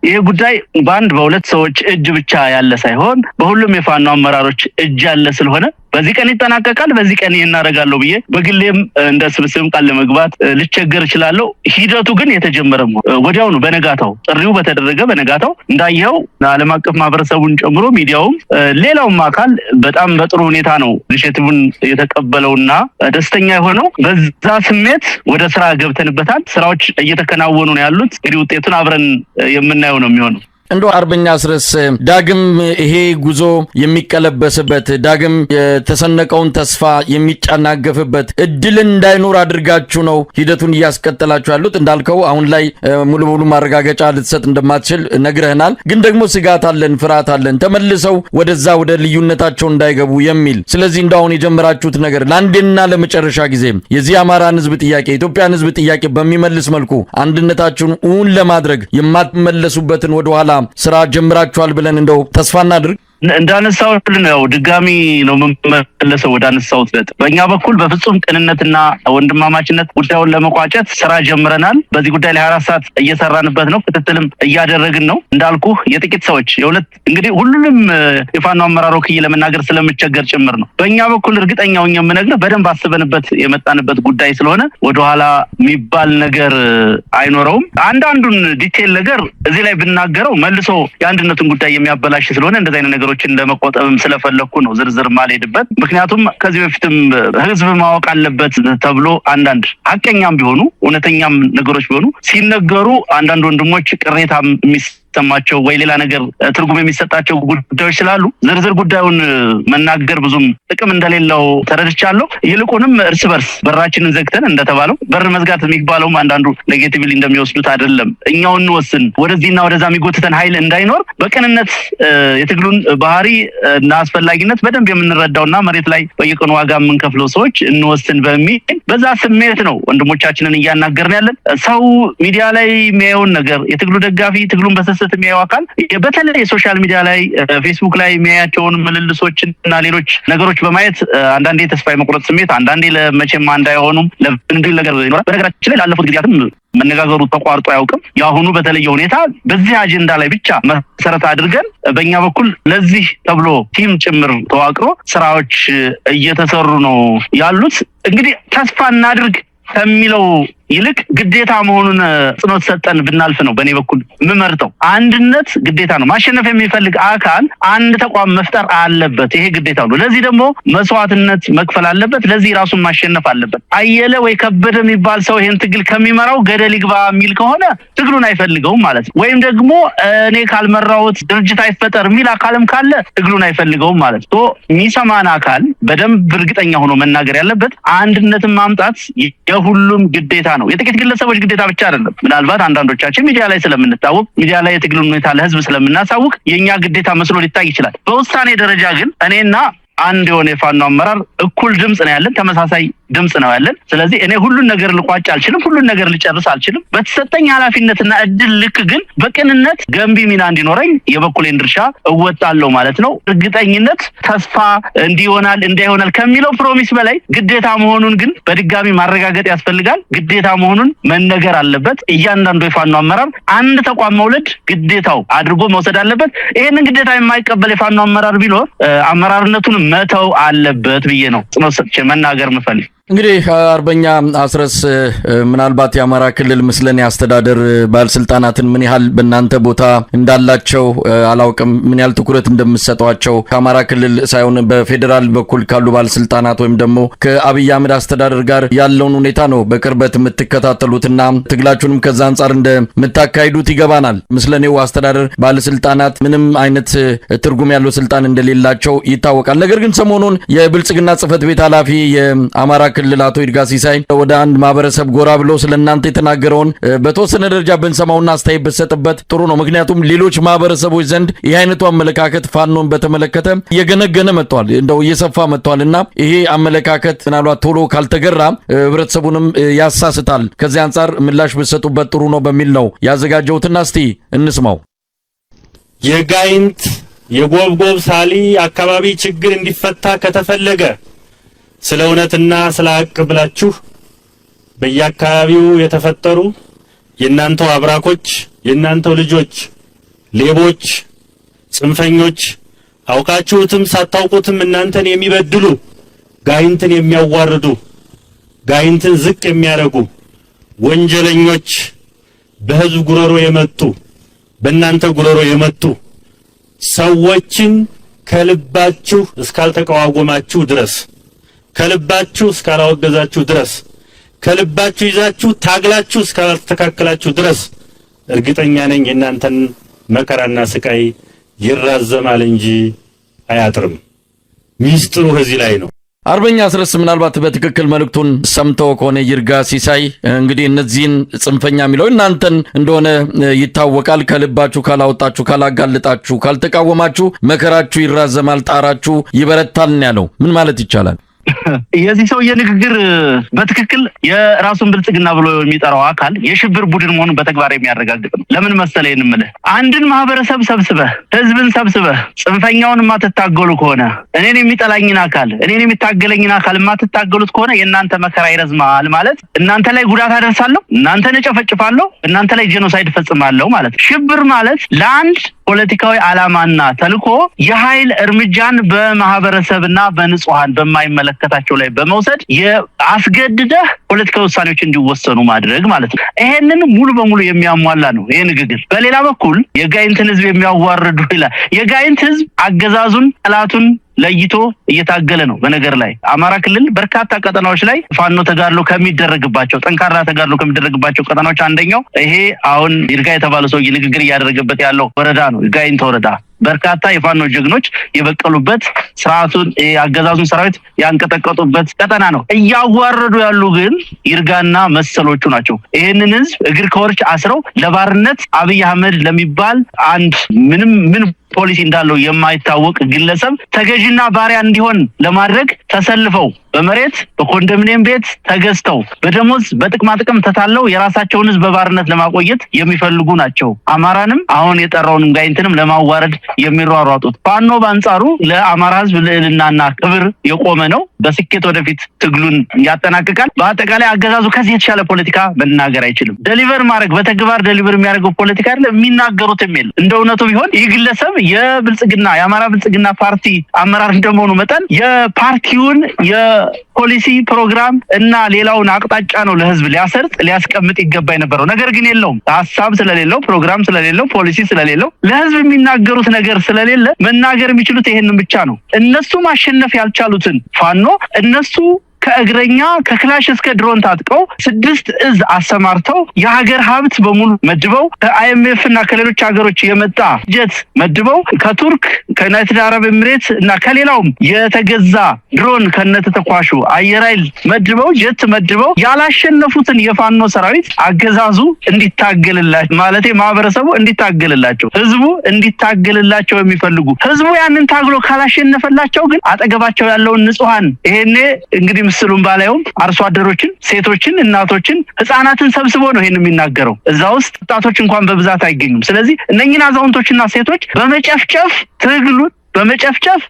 ይሄ ጉዳይ በአንድ በሁለት ሰዎች እጅ ብቻ ያለ ሳይሆን በሁሉም የፋኖ አመራሮች እጅ ያለ ስለሆነ በዚህ ቀን ይጠናቀቃል በዚህ ቀን እናደርጋለሁ ብዬ በግሌም እንደ ስብስብም ቃል ለመግባት ልቸገር እችላለሁ። ሂደቱ ግን የተጀመረ ወዲያው ነው። በነጋታው ጥሪው በተደረገ በነጋታው እንዳየው ዓለም አቀፍ ማህበረሰቡን ጨምሮ ሚዲያውም ሌላውም አካል በጣም በጥሩ ሁኔታ ነው ኢኒሼቲቭን የተቀበለውና ደስተኛ የሆነው። በዛ ስሜት ወደ ስራ ገብተንበታል። ስራዎች እየተከናወኑ ነው ያሉት። እንግዲህ ውጤቱን አብረን የምናየው ነው የሚሆነው። እንዶ አርበኛ አስረስ ዳግም ይሄ ጉዞ የሚቀለበስበት ዳግም የተሰነቀውን ተስፋ የሚጫናገፍበት እድል እንዳይኖር አድርጋችሁ ነው ሂደቱን እያስቀጠላችሁ ያሉት። እንዳልከው አሁን ላይ ሙሉ ሙሉ ማረጋገጫ ልትሰጥ እንደማትችል ነግረህናል። ግን ደግሞ ስጋት አለን፣ ፍርሃት አለን ተመልሰው ወደዛ ወደ ልዩነታቸው እንዳይገቡ የሚል። ስለዚህ እንደው አሁን የጀመራችሁት ነገር ለአንዴና ለመጨረሻ ጊዜ የዚህ አማራን ህዝብ ጥያቄ የኢትዮጵያን ህዝብ ጥያቄ በሚመልስ መልኩ አንድነታችሁን እውን ለማድረግ የማትመለሱበትን ወደ ኋላ ስራ ጀምራችኋል ብለን እንደው ተስፋ እናድርግ። እንዳነሳው ነው ድጋሚ ነው መመለሰው ወደ አነሳው ስለጥ በእኛ በኩል በፍጹም ቅንነትና ወንድማማችነት ጉዳዩን ለመቋጨት ስራ ጀምረናል። በዚህ ጉዳይ ላይ 24 ሰዓት እየሰራንበት ነው። ክትትልም እያደረግን ነው። እንዳልኩ የጥቂት ሰዎች የሁለት እንግዲህ ሁሉንም የፋኖ አመራር ወክዬ ለመናገር ስለምቸገር ጭምር ነው። በእኛ በኩል እርግጠኛው የምነግርህ በደንብ አስበንበት የመጣንበት ጉዳይ ስለሆነ ወደኋላ የሚባል ነገር አይኖረውም። አንዳንዱን ዲቴል ነገር እዚህ ላይ ብናገረው መልሶ የአንድነቱን ጉዳይ የሚያበላሽ ስለሆነ እንደዛ አይነት ነገሮችን ለመቆጠብም ስለፈለኩ ነው ዝርዝር ማልሄድበት። ምክንያቱም ከዚህ በፊትም ህዝብ ማወቅ አለበት ተብሎ አንዳንድ ሐቀኛም ቢሆኑ እውነተኛም ነገሮች ቢሆኑ ሲነገሩ አንዳንድ ወንድሞች ቅሬታ የሚሰማቸው ወይ ሌላ ነገር ትርጉም የሚሰጣቸው ጉዳዮች ስላሉ ዝርዝር ጉዳዩን መናገር ብዙም ጥቅም እንደሌለው ተረድቻለሁ። ይልቁንም እርስ በርስ በራችንን ዘግተን እንደተባለው በር መዝጋት የሚባለውም አንዳንዱ ኔጌቲቭሊ እንደሚወስዱት አይደለም። እኛው እንወስን፣ ወደዚህና ወደዛ የሚጎትተን ኃይል እንዳይኖር በቅንነት የትግሉን ባህሪ እና አስፈላጊነት በደንብ የምንረዳውና መሬት ላይ በየቀኑ ዋጋ የምንከፍለው ሰዎች እንወስን በሚል በዛ ስሜት ነው ወንድሞቻችንን እያናገርን ያለን። ሰው ሚዲያ ላይ የሚያየውን ነገር የትግሉ ደጋፊ ትግሉን በስስት የሚያየው አካል በተለይ ሶሻል ሚዲያ ላይ ፌስቡክ ላይ የሚያያቸውን ምልልሶችን እና ሌሎች ነገሮች በማየት አንዳንዴ ተስፋ የመቁረጥ ስሜት አንዳንዴ ለመቼም እንዳይሆኑም ለእንዲህ ነገር ይኖራል። በነገራችን ላይ ላለፉት ጊዜያትም መነጋገሩ ተቋርጦ አያውቅም። የአሁኑ በተለየ ሁኔታ በዚህ አጀንዳ ላይ ብቻ መሰረት አድርገን በእኛ በኩል ለዚህ ተብሎ ቲም ጭምር ተዋቅሮ ስራዎች እየተሰሩ ነው ያሉት። እንግዲህ ተስፋ እናድርግ ከሚለው ይልቅ ግዴታ መሆኑን ጽኖት ሰጠን ብናልፍ ነው በእኔ በኩል የምመርጠው። አንድነት ግዴታ ነው። ማሸነፍ የሚፈልግ አካል አንድ ተቋም መፍጠር አለበት። ይሄ ግዴታ ነው። ለዚህ ደግሞ መስዋዕትነት መክፈል አለበት። ለዚህ ራሱን ማሸነፍ አለበት። አየለ ወይ ከበደ የሚባል ሰው ይሄን ትግል ከሚመራው ገደል ይግባ የሚል ከሆነ ትግሉን አይፈልገውም ማለት ነው። ወይም ደግሞ እኔ ካልመራሁት ድርጅት አይፈጠር የሚል አካልም ካለ ትግሉን አይፈልገውም ማለት ነው። የሚሰማን አካል በደንብ እርግጠኛ ሆኖ መናገር ያለበት አንድነትን ማምጣት የሁሉም ግዴታ ነው። የጥቂት ግለሰቦች ግዴታ ብቻ አይደለም። ምናልባት አንዳንዶቻችን ሚዲያ ላይ ስለምንታወቅ ሚዲያ ላይ የትግሉን ሁኔታ ለህዝብ ስለምናሳውቅ የኛ ግዴታ መስሎ ሊታይ ይችላል። በውሳኔ ደረጃ ግን እኔና አንድ የሆነ የፋኖ አመራር እኩል ድምጽ ነው ያለን፣ ተመሳሳይ ድምጽ ነው ያለን። ስለዚህ እኔ ሁሉን ነገር ልቋጭ አልችልም፣ ሁሉን ነገር ልጨርስ አልችልም። በተሰጠኝ ኃላፊነትና እድል ልክ ግን በቅንነት ገንቢ ሚና እንዲኖረኝ የበኩሌን ድርሻ እወጣለሁ ማለት ነው። እርግጠኝነት ተስፋ እንዲሆናል እንዳይሆናል ከሚለው ፕሮሚስ በላይ ግዴታ መሆኑን ግን በድጋሚ ማረጋገጥ ያስፈልጋል። ግዴታ መሆኑን መነገር አለበት። እያንዳንዱ የፋኖ አመራር አንድ ተቋም መውለድ ግዴታው አድርጎ መውሰድ አለበት። ይሄንን ግዴታ የማይቀበል የፋኖ አመራር ቢኖር አመራርነቱን መተው አለበት ብዬ ነው ጽኖት ሰጥቼ መናገር ምፈልግ። እንግዲህ አርበኛ አስረስ ምናልባት የአማራ ክልል ምስለኔ አስተዳደር ባለስልጣናትን ምን ያህል በእናንተ ቦታ እንዳላቸው አላውቅም፣ ምን ያህል ትኩረት እንደምትሰጧቸው ከአማራ ክልል ሳይሆን በፌዴራል በኩል ካሉ ባለስልጣናት ወይም ደግሞ ከአብይ አህመድ አስተዳደር ጋር ያለውን ሁኔታ ነው በቅርበት የምትከታተሉትና ትግላችሁንም ከዛ አንጻር እንደምታካሂዱት ይገባናል። ምስለኔው አስተዳደር ባለስልጣናት ምንም አይነት ትርጉም ያለው ስልጣን እንደሌላቸው ይታወቃል። ነገር ግን ሰሞኑን የብልጽግና ጽህፈት ቤት ኃላፊ የአማራ ክልል አቶ ይድጋ ሲሳይ ወደ አንድ ማህበረሰብ ጎራ ብለው ስለናንተ የተናገረውን በተወሰነ ደረጃ ብንሰማውና አስተያየት በሰጥበት ጥሩ ነው። ምክንያቱም ሌሎች ማህበረሰቦች ዘንድ ይህ አይነቱ አመለካከት ፋኖን በተመለከተ እየገነገነ መጥቷል፣ እንደው እየሰፋ መጥቷልና ይሄ አመለካከት ምናልባት ቶሎ ካልተገራ ህብረተሰቡንም ያሳስታል። ከዚህ አንጻር ምላሽ ብትሰጡበት ጥሩ ነው በሚል ነው ያዘጋጀሁትና እስቲ እንስማው። የጋይንት የጎብጎብ ሳሊ አካባቢ ችግር እንዲፈታ ከተፈለገ ስለ እውነትና ስለ ሐቅ ብላችሁ በየአካባቢው የተፈጠሩ የናንተው አብራኮች የናንተው ልጆች ሌቦች፣ ጽንፈኞች አውቃችሁትም ሳታውቁትም እናንተን የሚበድሉ ጋይንትን የሚያዋርዱ ጋይንትን ዝቅ የሚያደርጉ ወንጀለኞች በህዝብ ጉሮሮ የመጡ በእናንተ ጉሮሮ የመጡ ሰዎችን ከልባችሁ እስካልተቃወማችሁ ድረስ ከልባችሁ እስካላወገዛችሁ ድረስ ከልባችሁ ይዛችሁ ታግላችሁ እስካልተካከላችሁ ድረስ እርግጠኛ ነኝ የእናንተን መከራና ስቃይ ይራዘማል እንጂ አያጥርም። ሚስጥሩ እዚህ ላይ ነው። አርበኛ አስረስ ምናልባት በትክክል መልእክቱን ሰምተው ከሆነ ይርጋ ሲሳይ እንግዲህ እነዚህን ጽንፈኛ የሚለው እናንተን እንደሆነ ይታወቃል። ከልባችሁ ካላወጣችሁ፣ ካላጋልጣችሁ፣ ካልተቃወማችሁ መከራችሁ ይራዘማል፣ ጣራችሁ ይበረታል ያለው ምን ማለት ይቻላል? የዚህ ሰውዬ ንግግር በትክክል የራሱን ብልጽግና ብሎ የሚጠራው አካል የሽብር ቡድን መሆኑን በተግባር የሚያረጋግጥ ነው። ለምን መሰለህ የምልህ አንድን ማህበረሰብ ሰብስበህ ህዝብን ሰብስበህ ጽንፈኛውን የማትታገሉ ከሆነ እኔን የሚጠላኝን አካል እኔን የሚታገለኝን አካል የማትታገሉት ከሆነ የእናንተ መከራ ይረዝማል ማለት እናንተ ላይ ጉዳት አደርሳለሁ፣ እናንተን እጨፈጭፋለሁ፣ እናንተ ላይ ጄኖሳይድ ፈጽማለሁ ማለት። ሽብር ማለት ለአንድ ፖለቲካዊ ዓላማና ተልኮ የኃይል እርምጃን በማህበረሰብና በንጹሃን በማይመለከታቸው ላይ በመውሰድ የአስገድደህ ፖለቲካዊ ውሳኔዎች እንዲወሰኑ ማድረግ ማለት ነው። ይሄንን ሙሉ በሙሉ የሚያሟላ ነው ይሄ ንግግር። በሌላ በኩል የጋይንትን ህዝብ የሚያዋርዱ ይላል። የጋይንት ህዝብ አገዛዙን ጠላቱን ለይቶ እየታገለ ነው። በነገር ላይ አማራ ክልል በርካታ ቀጠናዎች ላይ ፋኖ ተጋድሎ ከሚደረግባቸው ጠንካራ ተጋድሎ ከሚደረግባቸው ቀጠናዎች አንደኛው ይሄ አሁን ይርጋ የተባለ ሰው ንግግር እያደረገበት ያለው ወረዳ ነው። ጋይንት ወረዳ በርካታ የፋኖ ጀግኖች የበቀሉበት ስርዓቱን አገዛዙን ሰራዊት ያንቀጠቀጡበት ቀጠና ነው። እያዋረዱ ያሉ ግን ይርጋና መሰሎቹ ናቸው። ይሄንን ህዝብ እግር ከወርች አስረው ለባርነት አብይ አህመድ ለሚባል አንድ ምን ፖሊሲ እንዳለው የማይታወቅ ግለሰብ ተገዥና ባሪያ እንዲሆን ለማድረግ ተሰልፈው በመሬት በኮንዶሚኒየም ቤት ተገዝተው በደሞዝ በጥቅማ ጥቅም ተታለው የራሳቸውን ህዝብ በባርነት ለማቆየት የሚፈልጉ ናቸው። አማራንም አሁን የጠራውንም ጋይንትንም ለማዋረድ የሚሯሯጡት። ፋኖ በአንጻሩ ለአማራ ህዝብ ልዕልናና ክብር የቆመ ነው። በስኬት ወደፊት ትግሉን ያጠናቅቃል። በአጠቃላይ አገዛዙ ከዚህ የተሻለ ፖለቲካ መናገር አይችልም። ደሊቨር ማድረግ በተግባር ደሊቨር የሚያደርገው ፖለቲካ አይደለም። የሚናገሩትም የለም። እንደ እውነቱ ቢሆን ይህ ግለሰብ የአማራ ብልጽግና ፓርቲ አመራር እንደመሆኑ መጠን የፓርቲውን የፖሊሲ ፕሮግራም እና ሌላውን አቅጣጫ ነው ለህዝብ ሊያስቀምጥ ይገባ የነበረው። ነገር ግን የለውም። ሀሳብ ስለሌለው፣ ፕሮግራም ስለሌለው፣ ፖሊሲ ስለሌለው፣ ለህዝብ የሚናገሩት ነገር ስለሌለ መናገር የሚችሉት ይሄንን ብቻ ነው። እነሱ ማሸነፍ ያልቻሉትን ፋኖ እነሱ ከእግረኛ ከክላሽ እስከ ድሮን ታጥቀው 6 እዝ አሰማርተው የሀገር ሀብት በሙሉ መድበው ከአይኤምኤፍ እና ከሌሎች ሀገሮች የመጣ ጀት መድበው ከቱርክ ከዩናይትድ አረብ ኤሚሬት እና ከሌላውም የተገዛ ድሮን ከነተተኳሹ አየር ኃይል መድበው ጀት መድበው ያላሸነፉትን የፋኖ ሰራዊት አገዛዙ እንዲታገልላቸው ማለት ማህበረሰቡ እንዲታገልላቸው ህዝቡ እንዲታገልላቸው የሚፈልጉ ህዝቡ ያንን ታግሎ ካላሸነፈላቸው ግን አጠገባቸው ያለውን ንጹሃን ይሄኔ እንግዲህ ምስሉን ባላየውም አርሶ አደሮችን፣ ሴቶችን፣ እናቶችን፣ ህፃናትን ሰብስቦ ነው ይሄን የሚናገረው። እዛ ውስጥ ወጣቶች እንኳን በብዛት አይገኙም። ስለዚህ እነኚህን አዛውንቶችና ሴቶች በመጨፍጨፍ ትግሉን በመጨፍጨፍ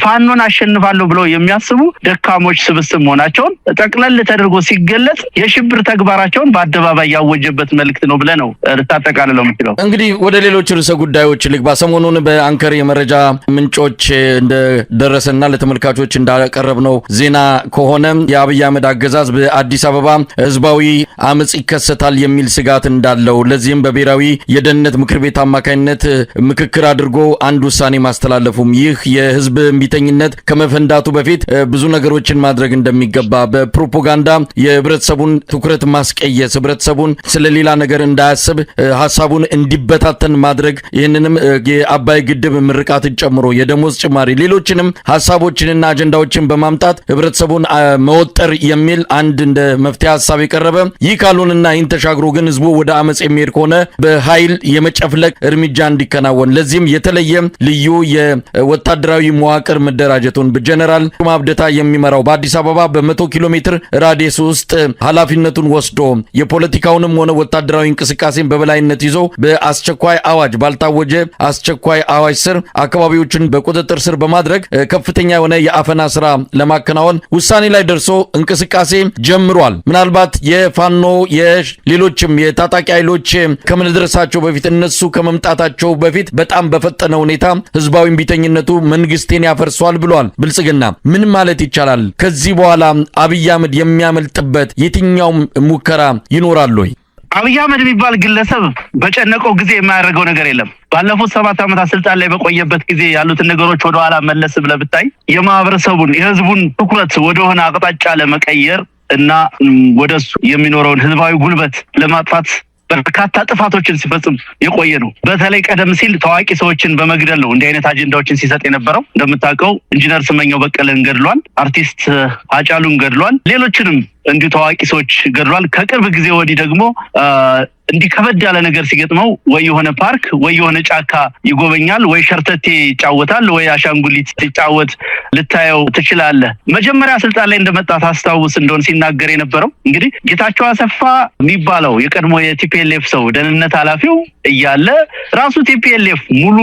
ፋኖን አሸንፋለሁ ብለው የሚያስቡ ደካሞች ስብስብ መሆናቸውን ጠቅለል ተደርጎ ሲገለጽ የሽብር ተግባራቸውን በአደባባይ ያወጀበት መልእክት ነው ብለ ነው ልታጠቃልለው የምትለው። እንግዲህ ወደ ሌሎች ርዕሰ ጉዳዮች ልግባ። ሰሞኑን በአንከር የመረጃ ምንጮች እንደደረሰና ለተመልካቾች እንዳቀረብነው ዜና ከሆነ የአብይ አህመድ አገዛዝ በአዲስ አበባ ህዝባዊ አመጽ ይከሰታል የሚል ስጋት እንዳለው፣ ለዚህም በብሔራዊ የደህንነት ምክር ቤት አማካኝነት ምክክር አድርጎ አንድ ውሳኔ ማስተላለፉ ይህ የህዝብ እምቢተኝነት ከመፈንዳቱ በፊት ብዙ ነገሮችን ማድረግ እንደሚገባ በፕሮፓጋንዳ የህብረተሰቡን ትኩረት ማስቀየስ፣ ህብረተሰቡን ስለሌላ ነገር እንዳያስብ ሐሳቡን እንዲበታተን ማድረግ፣ ይህንንም የአባይ ግድብ ምርቃትን ጨምሮ የደሞዝ ጭማሪ ሌሎችንም ሐሳቦችንና አጀንዳዎችን በማምጣት ህብረተሰቡን መወጠር የሚል አንድ እንደ መፍትሄ ሐሳብ የቀረበ፣ ይህ ካልሆነና ይህን ተሻግሮ ግን ህዝቡ ወደ አመጽ የሚሄድ ከሆነ በኃይል የመጨፍለቅ እርምጃ እንዲከናወን፣ ለዚህም የተለየ ልዩ ወታደራዊ መዋቅር መደራጀቱን በጀነራል ማብደታ የሚመራው በአዲስ አበባ በ100 ኪሎ ሜትር ራዲየስ ውስጥ ኃላፊነቱን ወስዶ የፖለቲካውንም ሆነ ወታደራዊ እንቅስቃሴን በበላይነት ይዞ በአስቸኳይ አዋጅ ባልታወጀ አስቸኳይ አዋጅ ስር አካባቢዎችን በቁጥጥር ስር በማድረግ ከፍተኛ የሆነ የአፈና ስራ ለማከናወን ውሳኔ ላይ ደርሶ እንቅስቃሴ ጀምሯል። ምናልባት የፋኖ የሌሎችም የታጣቂ ኃይሎች ከመድረሳቸው በፊት እነሱ ከመምጣታቸው በፊት በጣም በፈጠነ ሁኔታ ህዝባዊ ቢተኝነት በእርግጠኝነቱ መንግስቴን ያፈርሷል ብሏል ብልጽግና። ምን ማለት ይቻላል? ከዚህ በኋላ አብይ አህመድ የሚያመልጥበት የትኛውም ሙከራ ይኖራል ወይ? አብይ አህመድ የሚባል ግለሰብ በጨነቀው ጊዜ የማያደርገው ነገር የለም። ባለፉት 7 ዓመታት ስልጣን ላይ በቆየበት ጊዜ ያሉትን ነገሮች ወደ ኋላ መለስ ብለህ ብታይ የማህበረሰቡን የህዝቡን ትኩረት ወደሆነ አቅጣጫ ለመቀየር እና ወደሱ የሚኖረውን ህዝባዊ ጉልበት ለማጥፋት በርካታ ጥፋቶችን ሲፈጽም የቆየ ነው። በተለይ ቀደም ሲል ታዋቂ ሰዎችን በመግደል ነው እንዲህ አይነት አጀንዳዎችን ሲሰጥ የነበረው። እንደምታውቀው ኢንጂነር ስመኘው በቀለን ገድሏል፣ አርቲስት ሃጫሉን ገድሏል፣ ሌሎችንም እንዲሁ ታዋቂ ሰዎች ገድሏል። ከቅርብ ጊዜ ወዲህ ደግሞ እንዲህ ከበድ ያለ ነገር ሲገጥመው ወይ የሆነ ፓርክ ወይ የሆነ ጫካ ይጎበኛል፣ ወይ ሸርተቴ ይጫወታል፣ ወይ አሻንጉሊት ሲጫወት ልታየው ትችላለህ። መጀመሪያ ስልጣን ላይ እንደመጣ ታስታውስ እንደሆነ ሲናገር የነበረው እንግዲህ ጌታቸው አሰፋ የሚባለው የቀድሞ የቲፒኤልኤፍ ሰው ደህንነት ኃላፊው እያለ ራሱ ቲፒኤልኤፍ ሙሉ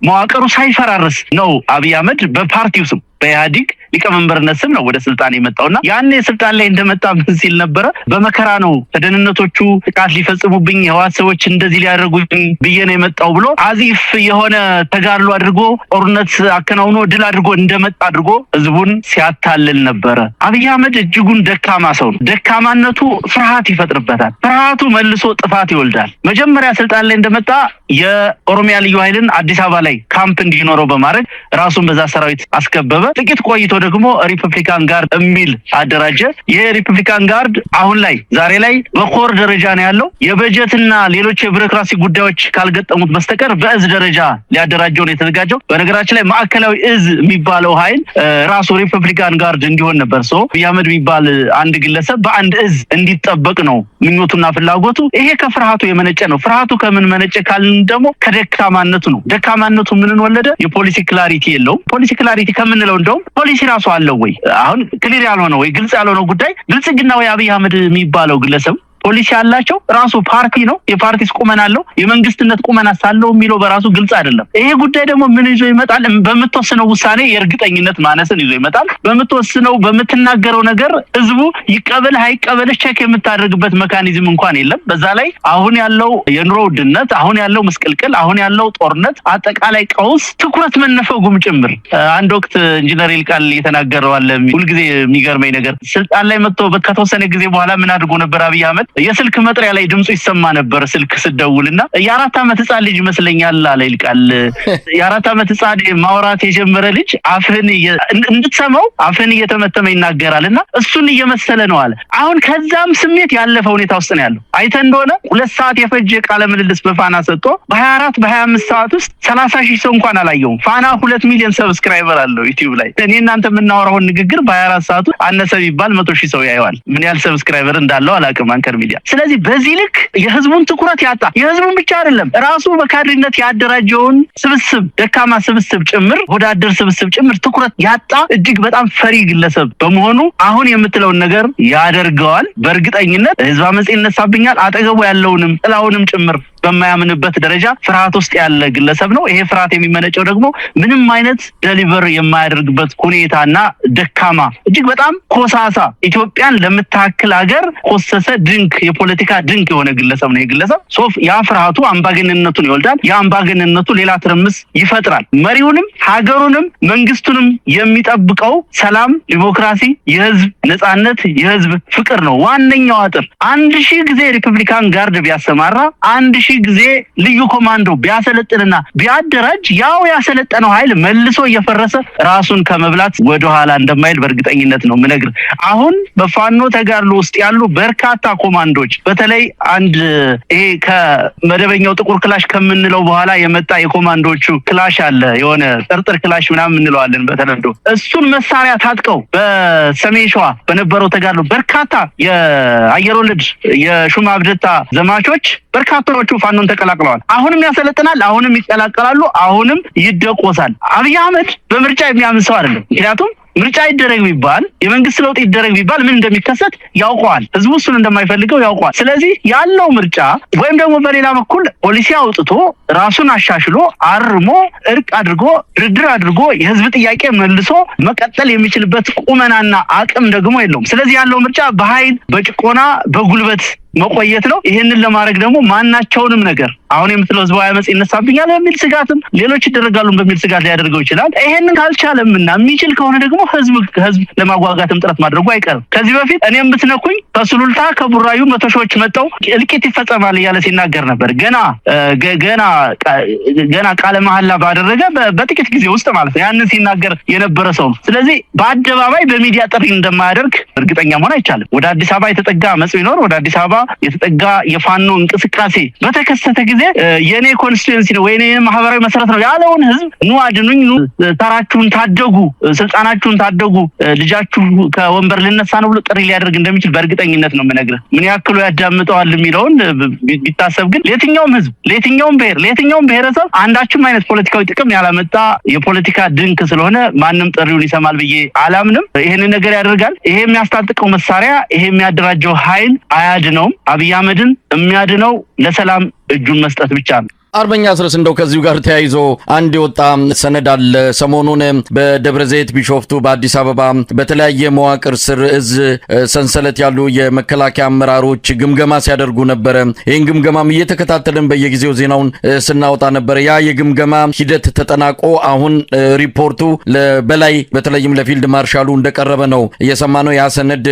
መዋቅሩ ሳይፈራርስ ነው አብይ አህመድ በፓርቲው ስም በኢህአዴግ ሊቀመንበርነት ስም ነው ወደ ስልጣን የመጣውና ያኔ ስልጣን ላይ እንደመጣ ምን ሲል ነበረ? በመከራ ነው ተደህንነቶቹ ጥቃት ሊፈጽሙብኝ የህወሓት ሰዎች እንደዚህ ሊያደርጉኝ ብዬ ነው የመጣው ብሎ አዚፍ የሆነ ተጋድሎ አድርጎ ጦርነት አከናውኖ ድል አድርጎ እንደመጣ አድርጎ ህዝቡን ሲያታልል ነበረ። አብይ አህመድ እጅጉን ደካማ ሰው ነው። ደካማነቱ ፍርሃት ይፈጥርበታል። ፍርሃቱ መልሶ ጥፋት ይወልዳል። መጀመሪያ ስልጣን ላይ እንደመጣ የኦሮሚያ ልዩ ኃይልን አዲስ አበባ ላይ ካምፕ እንዲኖረው በማድረግ ራሱን በዛ ሰራዊት አስከበበ። ጥቂት ቆይቶ ደግሞ ሪፐብሊካን ጋርድ የሚል አደራጀ። ይሄ ሪፐብሊካን ጋርድ አሁን ላይ ዛሬ ላይ በኮር ደረጃ ነው ያለው። የበጀትና ሌሎች የቢሮክራሲ ጉዳዮች ካልገጠሙት በስተቀር በእዝ ደረጃ ሊያደራጀው ነው የተዘጋጀው። በነገራችን ላይ ማዕከላዊ እዝ የሚባለው ኃይል ራሱ ሪፐብሊካን ጋርድ እንዲሆን ነበር። አብይ አህመድ የሚባል አንድ ግለሰብ በአንድ እዝ እንዲጠበቅ ነው ምኞቱና ፍላጎቱ። ይሄ ከፍርሃቱ የመነጨ ነው። ፍርሃቱ ከምን መነጨ ካልን ደግሞ ከደካማነቱ ነው። ደካማነቱ ምንን ወለደ? የፖሊሲ ክላሪቲ የለውም። ፖሊሲ ክላሪቲ ከምንለው እንደውም ፖሊሲ ራሱ አለው ወይ? አሁን ክሊር ያልሆነው ወይ ግልጽ ያልሆነው ጉዳይ ብልጽግና ወይ አብይ አህመድ የሚባለው ግለሰብ ፖሊሲ ያላቸው ራሱ ፓርቲ ነው። የፓርቲስ ቁመና አለው። የመንግስትነት ቁመና ሳለው የሚለው በራሱ ግልጽ አይደለም። ይሄ ጉዳይ ደግሞ ምን ይዞ ይመጣል? በምትወስነው ውሳኔ የእርግጠኝነት ማነስን ይዞ ይመጣል። በምትወስነው በምትናገረው ነገር ህዝቡ ይቀበል አይቀበል ቼክ የምታደርግበት ሜካኒዝም እንኳን የለም። በዛ ላይ አሁን ያለው የኑሮ ውድነት፣ አሁን ያለው መስቀልቅል፣ አሁን ያለው ጦርነት፣ አጠቃላይ ቀውስ ትኩረት መነፈጉም ጭምር አንድ ወቅት ኢንጂነር ይልቃል የተናገረው አለ። ሁልጊዜ የሚገርመኝ ነገር ስልጣን ላይ መጥቶ ከተወሰነ ጊዜ በኋላ ምን አድርጎ ነበር አብይ አህመድ? የስልክ መጥሪያ ላይ ድምፁ ይሰማ ነበር። ስልክ ስደውልና የ4 ዓመት ህፃን ልጅ ይመስለኛል አለ ይልቃል። የ4 ዓመት ህፃን ማውራት የጀመረ ልጅ አፍህን እንድትሰማው አፍህን እየተመተመ ይናገራልና እሱን እየመሰለ ነው አለ። አሁን ከዛም ስሜት ያለፈ ሁኔታ ውስጥ ነው ያለው። አይተህ እንደሆነ 2 ሰዓት የፈጀ ቃለ ምልልስ በፋና ሰጥቶ በ24 በ25 ሰዓት ውስጥ 30,000 ሰው እንኳን አላየውም። ፋና 2 ሚሊዮን ሰብስክራይበር አለው ዩቲዩብ ላይ። እኔ እናንተ የምናወራውን ንግግር በ24 ሰዓት ውስጥ አነሰ ቢባል 100,000 ሰው ያየዋል። ምን ያህል ሰብስክራይበር እንዳለው አላውቅም አንከር ሚዲያ። ስለዚህ በዚህ ልክ የህዝቡን ትኩረት ያጣ፣ የህዝቡን ብቻ አይደለም ራሱ በካድሬነት ያደራጀውን ስብስብ ደካማ ስብስብ ጭምር ወዳደር ስብስብ ጭምር ትኩረት ያጣ እጅግ በጣም ፈሪ ግለሰብ በመሆኑ አሁን የምትለውን ነገር ያደርገዋል። በእርግጠኝነት ህዝብ አመጽ ይነሳብኛል አጠገቡ ያለውንም ጥላውንም ጭምር በማያምንበት ደረጃ ፍርሃት ውስጥ ያለ ግለሰብ ነው። ይሄ ፍርሃት የሚመነጨው ደግሞ ምንም አይነት ዴሊቨር የማያደርግበት ሁኔታና ደካማ እጅግ በጣም ኮሳሳ ኢትዮጵያን ለምታክል ሀገር ኮሰሰ ድንክ የፖለቲካ ድንክ የሆነ ግለሰብ ነው። የግለሰብ ሶፍ ያ ፍርሃቱ አምባገነንነቱን ይወልዳል። ያ አምባገነንነቱ ሌላ ትርምስ ይፈጥራል። መሪውንም ሀገሩንም መንግስቱንም የሚጠብቀው ሰላም፣ ዲሞክራሲ፣ የህዝብ ነጻነት፣ የህዝብ ፍቅር ነው ዋነኛው አጥር። 1000 ጊዜ ሪፐብሊካን ጋርድ ቢያሰማራ 1000 ጊዜ ልዩ ኮማንዶ ቢያሰለጥንና ቢያደራጅ ያው ያሰለጠነው ኃይል መልሶ እየፈረሰ ራሱን ከመብላት ወደ ኋላ እንደማይል በእርግጠኝነት ነው ምነግር። አሁን በፋኖ ተጋድሎ ውስጥ ያሉ በርካታ ኮማንዶች በተለይ አንድ ይሄ ከመደበኛው ጥቁር ክላሽ ከምንለው በኋላ የመጣ የኮማንዶቹ ክላሽ አለ፣ የሆነ ጥርጥር ክላሽ ምናምን እንለዋለን በተለምዶ። እሱን መሳሪያ ታጥቀው በሰሜን ሸዋ በነበረው ተጋድሎ በርካታ የአየር ወለድ የሹማ አብደታ ዘማቾች በርካታዎቹ ፋኖን ተቀላቅለዋል። አሁንም ያሰለጥናል፣ አሁንም ይቀላቀላሉ፣ አሁንም ይደቆሳል። አብይ አህመድ በምርጫ የሚያምን ሰው አይደለም። ምክንያቱም ምርጫ ይደረግ ቢባል የመንግስት ለውጥ ይደረግ ቢባል ምን እንደሚከሰት ያውቀዋል። ህዝቡ እሱን እንደማይፈልገው ያውቀዋል። ስለዚህ ያለው ምርጫ ወይም ደግሞ በሌላ በኩል ፖሊሲ አውጥቶ ራሱን አሻሽሎ አርሞ እርቅ አድርጎ ድርድር አድርጎ የህዝብ ጥያቄ መልሶ መቀጠል የሚችልበት ቁመናና አቅም ደግሞ የለውም። ስለዚህ ያለው ምርጫ በኃይል በጭቆና በጉልበት መቆየት ነው። ይሄንን ለማድረግ ደግሞ ማናቸውንም ነገር አሁን የምትለው ህዝባዊ አመጽ ይነሳብኛል በሚል ስጋትም ሌሎች ይደረጋሉ በሚል ስጋት ሊያደርገው ይችላል። ይሄንን ካልቻለምና የሚችል ከሆነ ደግሞ ህዝብ ለማጓጋትም ጥረት ማድረጉ አይቀርም። ከዚህ በፊት እኔም ብትነኩኝ ከሱሉልታ ከቡራዩ መቶ ሺዎች መጣው እልቂት ይፈጸማል እያለ ሲናገር ነበር። ገና ቃለ መሐላ ባደረገ በጥቂት ጊዜ ውስጥ ማለት ነው ያንን ሲናገር የነበረ ሰው። ስለዚህ በአደባባይ በሚዲያ ጥሪ እንደማያደርግ እርግጠኛ መሆን አይቻልም። ወደ አዲስ አበባ የተጠጋ አመጽ ቢኖር ወደ አዲስ አበባ የተጠጋ የፋኖ እንቅስቃሴ በተከሰተ ጊዜ የኔ ኮንስቲትዩንሲ ነው ወይኔ ማህበራዊ መሰረት ነው ያለውን ህዝብ ኑ አድኑኝ፣ ኑ ተራችሁን ታደጉ፣ ስልጣናችሁን ታደጉ፣ ልጃችሁ ከወንበር ልነሳ ነው ብሎ ጥሪ ሊያደርግ እንደሚችል በእርግጠኝነት ነው የምነግርህ። ምን ያክሉ ያዳምጠዋል የሚለውን ቢታሰብ ግን ለየትኛውም ህዝብ፣ ለየትኛውም ብሔር፣ ለየትኛውም ብሔረሰብ አንዳችም አይነት ፖለቲካዊ ጥቅም ያላመጣ የፖለቲካ ድንክ ስለሆነ ማንም ጥሪውን ይሰማል ብዬ አላምንም። ይሄንን ነገር ያደርጋል። ይሄ የሚያስታጥቀው መሳሪያ፣ ይሄ የሚያደራጀው ኃይል አያድነውም። አብይ አህመድን የሚያድነው ለሰላም እጁን መስጠት ብቻ ነው። አርበኛ አስረስ እንደው ከዚሁ ጋር ተያይዞ አንድ የወጣ ሰነድ አለ። ሰሞኑን በደብረ ዘይት፣ ቢሾፍቱ፣ በአዲስ አበባ በተለያየ መዋቅር ስር እዝ ሰንሰለት ያሉ የመከላከያ አመራሮች ግምገማ ሲያደርጉ ነበረ። ይህን ግምገማም እየተከታተልን በየጊዜው ዜናውን ስናወጣ ነበረ። ያ የግምገማ ሂደት ተጠናቆ አሁን ሪፖርቱ በላይ በተለይም ለፊልድ ማርሻሉ እንደቀረበ ነው እየሰማነው። ያ ሰነድ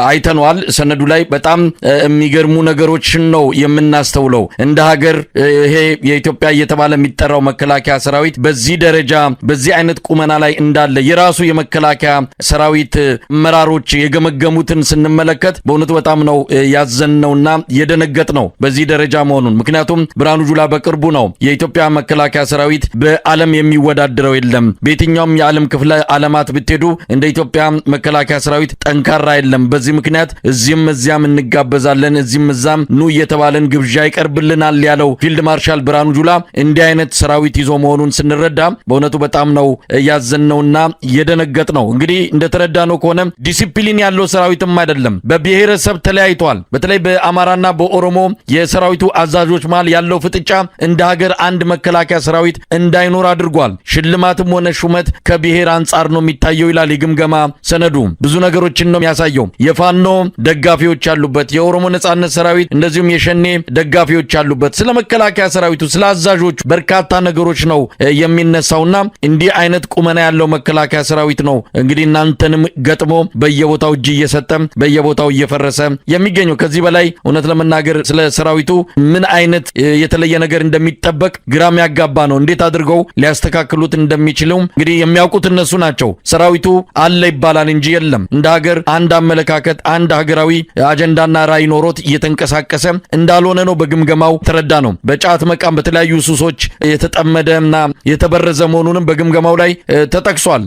አይተነዋል። ሰነዱ ላይ በጣም የሚገርሙ ነገሮችን ነው የምናስተውለው። እንደ ሀገር ይሄ የኢትዮጵያ እየተባለ የሚጠራው መከላከያ ሰራዊት በዚህ ደረጃ በዚህ አይነት ቁመና ላይ እንዳለ የራሱ የመከላከያ ሰራዊት አመራሮች የገመገሙትን ስንመለከት በእውነቱ በጣም ነው ያዘንነውና የደነገጥነው በዚህ ደረጃ መሆኑን። ምክንያቱም ብርሃኑ ጁላ በቅርቡ ነው የኢትዮጵያ መከላከያ ሰራዊት በዓለም የሚወዳደረው የለም፣ በየትኛውም የዓለም ክፍለ ዓለማት ብትሄዱ እንደ ኢትዮጵያ መከላከያ ሰራዊት ጠንካራ የለም፣ በዚህ ምክንያት እዚህም እዚያም እንጋበዛለን፣ እዚህም እዛም ኑ እየተባለን ግብዣ ይቀርብልናል ያለው ፊልድ ማርሻል ብርሃኑ ጁላ እንዲህ አይነት ሰራዊት ይዞ መሆኑን ስንረዳ በእውነቱ በጣም ነው ያዘንነውና የደነገጥነው። እንግዲህ እንደተረዳነው ከሆነ ዲሲፕሊን ያለው ሰራዊትም አይደለም፣ በብሔረሰብ ተለያይቷል። በተለይ በአማራና በኦሮሞ የሰራዊቱ አዛዦች መሃል ያለው ፍጥጫ እንደ ሀገር አንድ መከላከያ ሰራዊት እንዳይኖር አድርጓል። ሽልማትም ሆነ ሹመት ከብሔር አንጻር ነው የሚታየው ይላል የግምገማ ሰነዱ። ብዙ ነገሮችን ነው የሚያሳየው። የፋኖ ደጋፊዎች ያሉበት፣ የኦሮሞ ነጻነት ሰራዊት እንደዚሁም የሸኔ ደጋፊዎች ያሉበት፣ ስለ መከላከያ ሰራዊቱ ስለ አዛዦች በርካታ ነገሮች ነው የሚነሳውና እንዲህ አይነት ቁመና ያለው መከላከያ ሰራዊት ነው እንግዲህ እናንተንም ገጥሞ በየቦታው እጅ እየሰጠ በየቦታው እየፈረሰ የሚገኘው። ከዚህ በላይ እውነት ለመናገር ስለ ሰራዊቱ ምን አይነት የተለየ ነገር እንደሚጠበቅ ግራም ያጋባ ነው። እንዴት አድርገው ሊያስተካክሉት እንደሚችሉ እንግዲህ የሚያውቁት እነሱ ናቸው። ሰራዊቱ አለ ይባላል እንጂ የለም። እንደ ሀገር አንድ አመለካከት፣ አንድ ሀገራዊ አጀንዳና ራዕይ ኖሮት እየተንቀሳቀሰ እንዳልሆነ ነው በግምገማው ተረዳ ነው። በጫት መቃም በተለያዩ ሱሶች የተጠመደና የተበረዘ መሆኑንም በግምገማው ላይ ተጠቅሷል።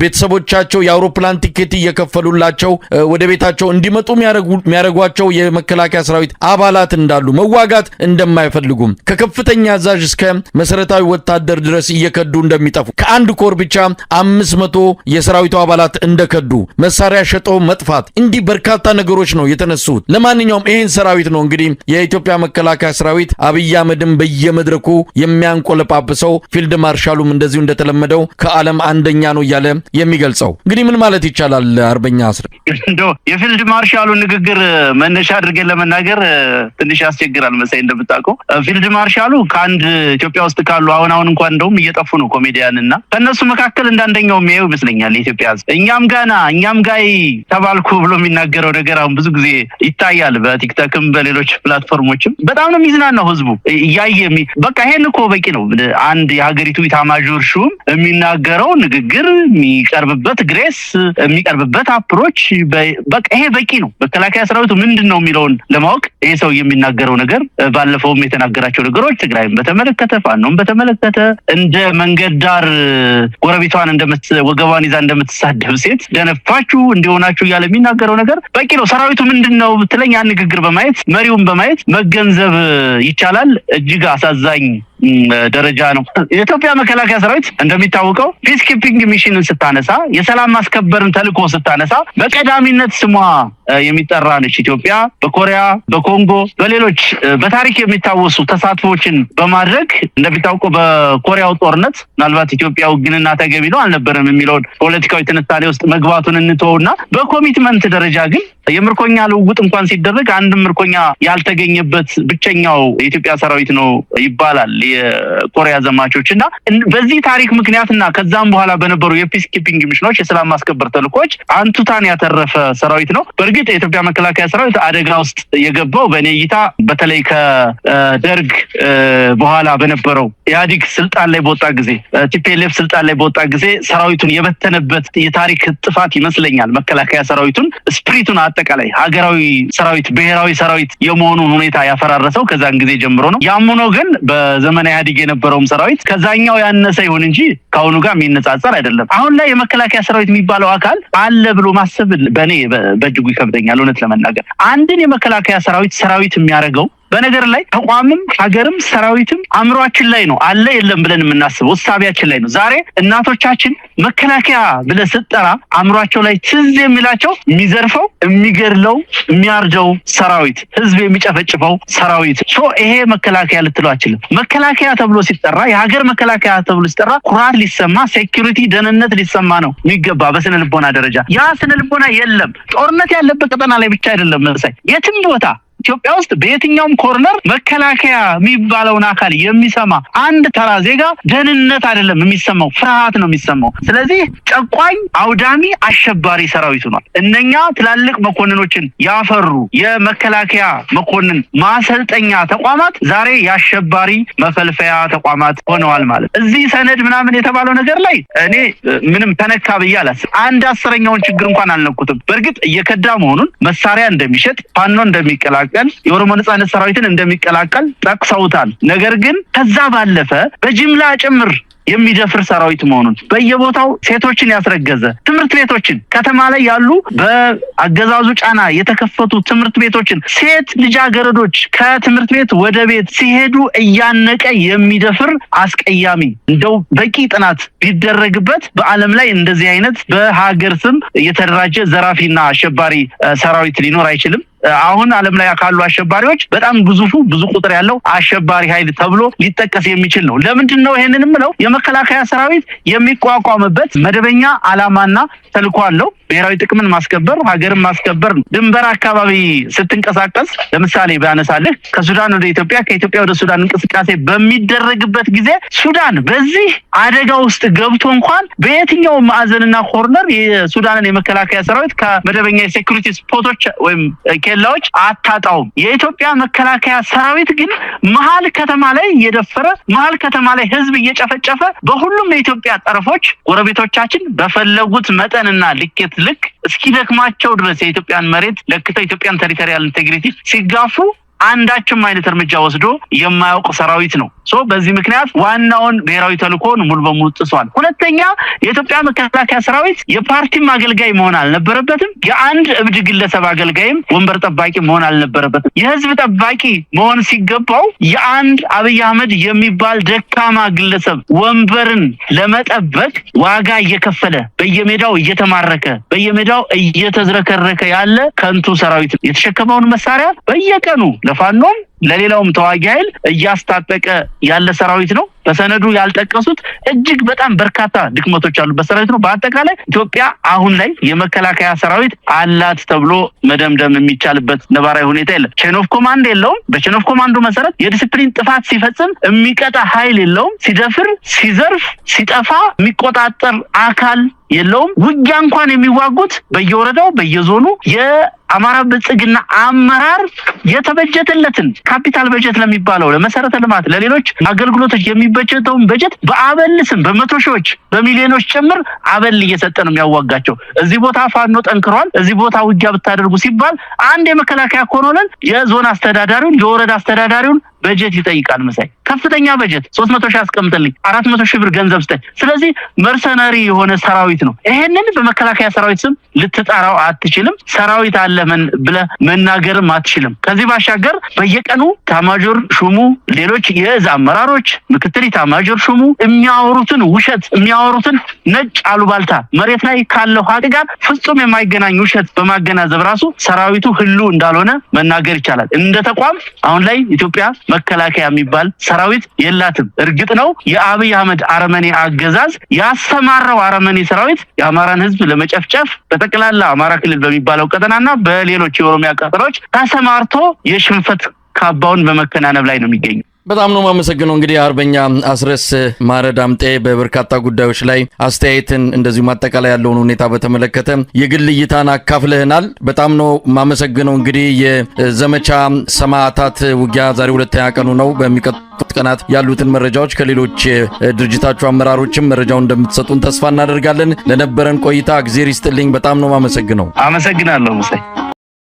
ቤተሰቦቻቸው የአውሮፕላን ቲኬት እየከፈሉላቸው ወደ ቤታቸው እንዲመጡ የሚያደርጓቸው የመከላከያ ሰራዊት አባላት እንዳሉ፣ መዋጋት እንደማይፈልጉም ከከፍተኛ አዛዥ እስከ መሰረታዊ ወታደር ድረስ እየከዱ እንደሚጠፉ፣ ከአንድ ኮር ብቻ 500 የሰራዊቱ አባላት እንደከዱ፣ መሳሪያ ሸጠው መጥፋት፣ እንዲህ በርካታ ነገሮች ነው የተነሱት። ለማንኛውም ይህን ሰራዊት ነው እንግዲህ የኢትዮጵያ መከላከያ ሰራዊት አብይ አህመድም በየመድረኩ የሚያንቆለጳጵሰው፣ ፊልድ ማርሻሉም እንደዚሁ እንደተለመደው ከዓለም አንደኛ ነው እያለ የሚገልጸው። እንግዲህ ምን ማለት ይቻላል አርበኛ አስረስ? እንደው የፊልድ ማርሻሉ ንግግር መነሻ አድርገን ለመናገር ትንሽ ያስቸግራል መሰለኝ። እንደምታውቀው ፊልድ ማርሻሉ ከአንድ ኢትዮጵያ ውስጥ ካሉ አሁን እንኳን እንደውም እየጠፉ ነው ኮሜዲያንና ከነሱ መካከል እንዳንደኛው የሚያየው ይመስለኛል የኢትዮጵያ ሕዝብ። እኛም ጋይ ተባልኩ ብሎ የሚናገረው ነገር አሁን ብዙ ጊዜ ይታያል በቲክቶክም በሌሎች ፕላትፎርሞችም። በጣም ነው የሚዝናናው ህዝቡ እያየ። በቃ ይሄን እኮ በቂ ነው። አንድ የሀገሪቱ ኢታማዦር ሹም የሚናገረው ንግግር፣ የሚቀርብበት ግሬስ፣ የሚቀርብበት አፕሮች በቃ ይሄ በቂ ነው። መከላከያ ሰራዊቱ ምንድነው የሚለውን ለማወቅ ይሄ ሰው የሚናገረው ነገር፣ ባለፈውም የተናገራቸው ነገሮች ትግራይን በተመለከተ፣ ፋኖን በተመለከተ እንደ መንገድ ዳር ጎረቤቷን ወገቧን ይዛ እንደምትሳደብ ሴት ደነፋችሁ እንዲሆናችሁ እያለ የሚናገረው ነገር በቂ ነው። ሰራዊቱ ምንድነው ብትለኝ ያን ንግግር በማየት መሪውን በማየት መገንዘብ ይቻላል። እጅግ አሳዛኝ ደረጃ ነው። የኢትዮጵያ መከላከያ ሰራዊት እንደሚታወቀው ፒስ ኪፒንግ ሚሽንን ስታነሳ የሰላም ማስከበርን ተልዕኮ ስታነሳ በቀዳሚነት ስሟ የሚጠራ ነች። ኢትዮጵያ በኮሪያ፣ በኮንጎ፣ በሌሎች በታሪክ የሚታወሱ ተሳትፎችን በማድረግ እንደሚታወቀው በኮሪያው ጦርነት ምናልባት ኢትዮጵያ ውግንና ተገቢ ነው አልነበረም የሚለውን ፖለቲካዊ ትንታኔ ውስጥ መግባቱን እንተውና በኮሚትመንት ደረጃ ግን የምርኮኛ ልውውጥ እንኳን ሲደረግ አንድም ምርኮኛ ያልተገኘበት ብቸኛው የኢትዮጵያ ሰራዊት ነው ይባላል የኮሪያ ዘማቾች እና በዚህ ታሪክ ምክንያትና ከዛም በኋላ በነበሩ የፒስ ኪፒንግ ሚሽኖች የሰላም ማስከበር ተልዕኮች አንቱታን ያተረፈ ሰራዊት ነው። በእርግጥ የኢትዮጵያ መከላከያ ሰራዊት አደጋ ውስጥ የገባው በእኔ እይታ በተለይ ከደርግ በኋላ በነበረው ኢህአዴግ ስልጣን ላይ በወጣ ጊዜ ቲፒኤልኤፍ ስልጣን ላይ በወጣ ጊዜ ሰራዊቱን የበተነበት የታሪክ ጥፋት ይመስለኛል። መከላከያ ሰራዊቱን ስፕሪቱን አጠቃላይ ሀገራዊ ሰራዊት ብሔራዊ ሰራዊት የመሆኑን ሁኔታ ያፈራረሰው ከዛን ጊዜ ጀምሮ ነው። ያም ሆኖ ግን በዘመነ ኢህአዴግ የነበረውም ሰራዊት ከዛኛው ያነሰ ይሁን እንጂ ከአሁኑ ጋር የሚነጻጸር አይደለም። አሁን ላይ የመከላከያ ሰራዊት የሚባለው አካል አለ ብሎ ማሰብ በእኔ በእጅጉ ይከብደኛል። እውነት ለመናገር አንድን የመከላከያ ሰራዊት የሚያደርገው በነገር ላይ ተቋምም ሀገርም ሰራዊትም አእምሯችን ላይ ነው አለ የለም ብለን የምናስበው እሳቢያችን ላይ ነው። ዛሬ እናቶቻችን መከላከያ ብለህ ስትጠራ አእምሯቸው ላይ ትዝ የሚላቸው የሚዘርፈው፣ የሚገድለው፣ የሚያርደው ሰራዊት፣ ህዝብ የሚጨፈጭፈው ሰራዊት። ይሄ መከላከያ ልትለው አችልም። መከላከያ ተብሎ ሲጠራ የሀገር መከላከያ ተብሎ ሲጠራ ኩራት ሊሰማ፣ ሴኩሪቲ ደህንነት ሊሰማ ነው የሚገባ በስነ ልቦና ደረጃ። ያ ስነ ልቦና የለም። ጦርነት ያለበት ቀጠና ላይ ብቻ አይደለም መሳይ የትም ቦታ ኢትዮጵያ ውስጥ በየትኛውም ኮርነር መከላከያ የሚባለውን አካል የሚሰማ አንድ ተራ ዜጋ ደህንነት አይደለም የሚሰማው፣ ፍርሃት ነው የሚሰማው። ስለዚህ ጨቋኝ፣ አውዳሚ፣ አሸባሪ ሰራዊት ሆኗል። እነኛ ትላልቅ መኮንኖችን ያፈሩ የመከላከያ መኮንን ማሰልጠኛ ተቋማት ዛሬ የአሸባሪ መፈልፈያ ተቋማት ሆነዋል ማለት። እዚህ ሰነድ ምናምን የተባለው ነገር ላይ እኔ ምንም ተነካ ብዬ አላስብም። 1/10ኛውን ችግር እንኳን አልነኩትም። በእርግጥ እየከዳ መሆኑን መሳሪያ እንደሚሸጥ ፋኖ እንደሚቀላቀል የኦሮሞ ነጻነት ሰራዊትን እንደሚቀላቀል ጠቅሰውታል። ነገር ግን ከዛ ባለፈ በጅምላ ጭምር የሚደፍር ሰራዊት መሆኑን በየቦታው ሴቶችን ያስረገዘ ትምህርት ቤቶችን ከተማ ላይ ያሉ በአገዛዙ ጫና የተከፈቱ ትምህርት ቤቶችን ሴት ልጃገረዶች ከትምህርት ቤት ወደ ቤት ሲሄዱ እያነቀ የሚደፍር አስቀያሚ እንደው በቂ ጥናት ቢደረግበት በዓለም ላይ እንደዚህ አይነት በሀገር ስም የተደራጀ ዘራፊና አሸባሪ ሰራዊት ሊኖር አይችልም። አሁን ዓለም ላይ ካሉ አሸባሪዎች በጣም ግዙፉ ብዙ ቁጥር ያለው አሸባሪ ኃይል ተብሎ ሊጠቀስ የሚችል ነው። ለምንድን ነው ይሄንን የምለው? የመከላከያ ሰራዊት የሚቋቋምበት መደበኛ ዓላማና ተልዕኮ አለው። ብሔራዊ ጥቅምን ማስከበር፣ ሀገርን ማስከበር ነው። ድንበር አካባቢ ስትንቀሳቀስ ለምሳሌ ባነሳልህ ከሱዳን ወደ ኢትዮጵያ ከኢትዮጵያ ወደ ሱዳን እንቅስቃሴ በሚደረግበት ጊዜ ሱዳን በዚህ አደጋ ውስጥ ገብቶ እንኳን በየትኛው ማዕዘንና ኮርነር የሱዳንን የመከላከያ ሰራዊት ከመደበኛ የሴኩሪቲ ስፖቶች ወይም ኬላዎች አታጣውም። የኢትዮጵያ መከላከያ ሰራዊት ግን መሀል ከተማ ላይ እየደፈረ መሀል ከተማ ላይ ህዝብ እየጨፈጨፈ በሁሉም የኢትዮጵያ ጠረፎች ጎረቤቶቻችን በፈለጉት መጠንና ልኬት ልክ እስኪደክማቸው ድረስ የኢትዮጵያን መሬት ለክተው ኢትዮጵያን ቴሪቶሪያል ኢንቴግሪቲ ሲጋፉ አንዳችም አይነት እርምጃ ወስዶ የማያውቅ ሰራዊት ነው። በዚህ ምክንያት ዋናውን ብሔራዊ ተልዕኮን ሙሉ በሙሉ ጥሷል። ሁለተኛ የኢትዮጵያ መከላከያ ሰራዊት የፓርቲም አገልጋይ መሆን አልነበረበትም። የአንድ እብድ ግለሰብ አገልጋይም ወንበር ጠባቂ መሆን አልነበረበትም። የህዝብ ጠባቂ መሆን ሲገባው የአንድ አብይ አህመድ የሚባል ደካማ ግለሰብ ወንበርን ለመጠበቅ ዋጋ እየከፈለ በየሜዳው እየተማረከ በየሜዳው እየተዝረከረከ ያለ ከንቱ ሰራዊት የተሸከመውን መሳሪያ በየቀኑ ለፋኖም ለሌላውም ተዋጊ ኃይል እያስታጠቀ ያለ ሰራዊት ነው። በሰነዱ ያልጠቀሱት እጅግ በጣም በርካታ ድክመቶች አሉ በሰራዊት ነው። በአጠቃላይ ኢትዮጵያ አሁን ላይ የመከላከያ ሰራዊት አላት ተብሎ መደምደም የሚቻልበት ነባራዊ ሁኔታ የለም። ቼን ኦፍ ኮማንድ የለውም። በቼን ኦፍ ኮማንዱ መሰረት የዲሲፕሊን ጥፋት ሲፈጽም የሚቀጣ ኃይል የለውም። ሲደፍር፣ ሲዘርፍ፣ ሲጠፋ የሚቆጣጠር አካል የለውም። ውጊያ እንኳን የሚዋጉት በየወረዳው በየዞኑ የአማራ ብልጽግና አመራር የተበጀተለትን ካፒታል በጀት ለሚባለው ለመሰረተ ልማት ለሌሎች አገልግሎቶች የሚበጀተውን በጀት በአበል ስም በመቶ ሺዎች በሚሊዮኖች ጭምር አበል እየሰጠ ነው የሚያዋጋቸው። እዚህ ቦታ ፋኖ ጠንክሯል፣ እዚህ ቦታ ውጊያ ብታደርጉ ሲባል አንድ የመከላከያ ኮሎኔል የዞን አስተዳዳሪውን የወረዳ አስተዳዳሪውን በጀት ይጠይቃል። መሳይ ከፍተኛ በጀት 300 ሺህ አስቀምጥልኝ 400 ሺህ ብር ገንዘብ ስጠኝ። ስለዚህ መርሰናሪ የሆነ ሰራዊት ነው። ይሄንን በመከላከያ ሰራዊት ስም ልትጠራው አትችልም። ሰራዊት አለ ብለህ መናገርም አትችልም። ከዚህ ባሻገር በየቀኑ ኤታማዦር ሹሙ፣ ሌሎች የእዝ አመራሮች፣ ምክትል ኤታማዦር ሹሙ የሚያወሩትን ውሸት የሚያወሩትን ነጭ አሉባልታ መሬት ላይ ካለው ሀቅ ጋር ፍጹም የማይገናኝ ውሸት በማገናዘብ ራሱ ሰራዊቱ ህሉ እንዳልሆነ መናገር ይቻላል። እንደ ተቋም አሁን ላይ ኢትዮጵያ መከላከያ የሚባል ሰራዊት የላትም። እርግጥ ነው የአብይ አህመድ አረመኔ አገዛዝ ያሰማራው አረመኔ ሰራዊት የአማራን ህዝብ ለመጨፍጨፍ በጠቅላላ አማራ ክልል በሚባለው ቀጠናና በሌሎች የኦሮሚያ ቀጠናዎች ተሰማርቶ የሽንፈት ካባውን በመከናነብ ላይ ነው የሚገኘው። በጣም ነው የማመሰግነው። እንግዲህ አርበኛ አስረስ ማረ ዳምጤ በበርካታ ጉዳዮች ላይ አስተያየትን እንደዚሁ ማጠቃላይ ያለውን ሁኔታ በተመለከተ የግል እይታን አካፍለህናል። በጣም ነው የማመሰግነው። እንግዲህ የዘመቻ ሰማዕታት ውጊያ ዛሬ 2ኛ ቀኑ ነው። በሚቀጥሉት ቀናት ያሉትን መረጃዎች ከሌሎች ድርጅታችሁ አመራሮችም መረጃውን እንደምትሰጡን ተስፋ እናደርጋለን። ለነበረን ቆይታ እግዜር ይስጥልኝ። በጣም ነው የማመሰግነው። አመሰግናለሁ ሙሴ።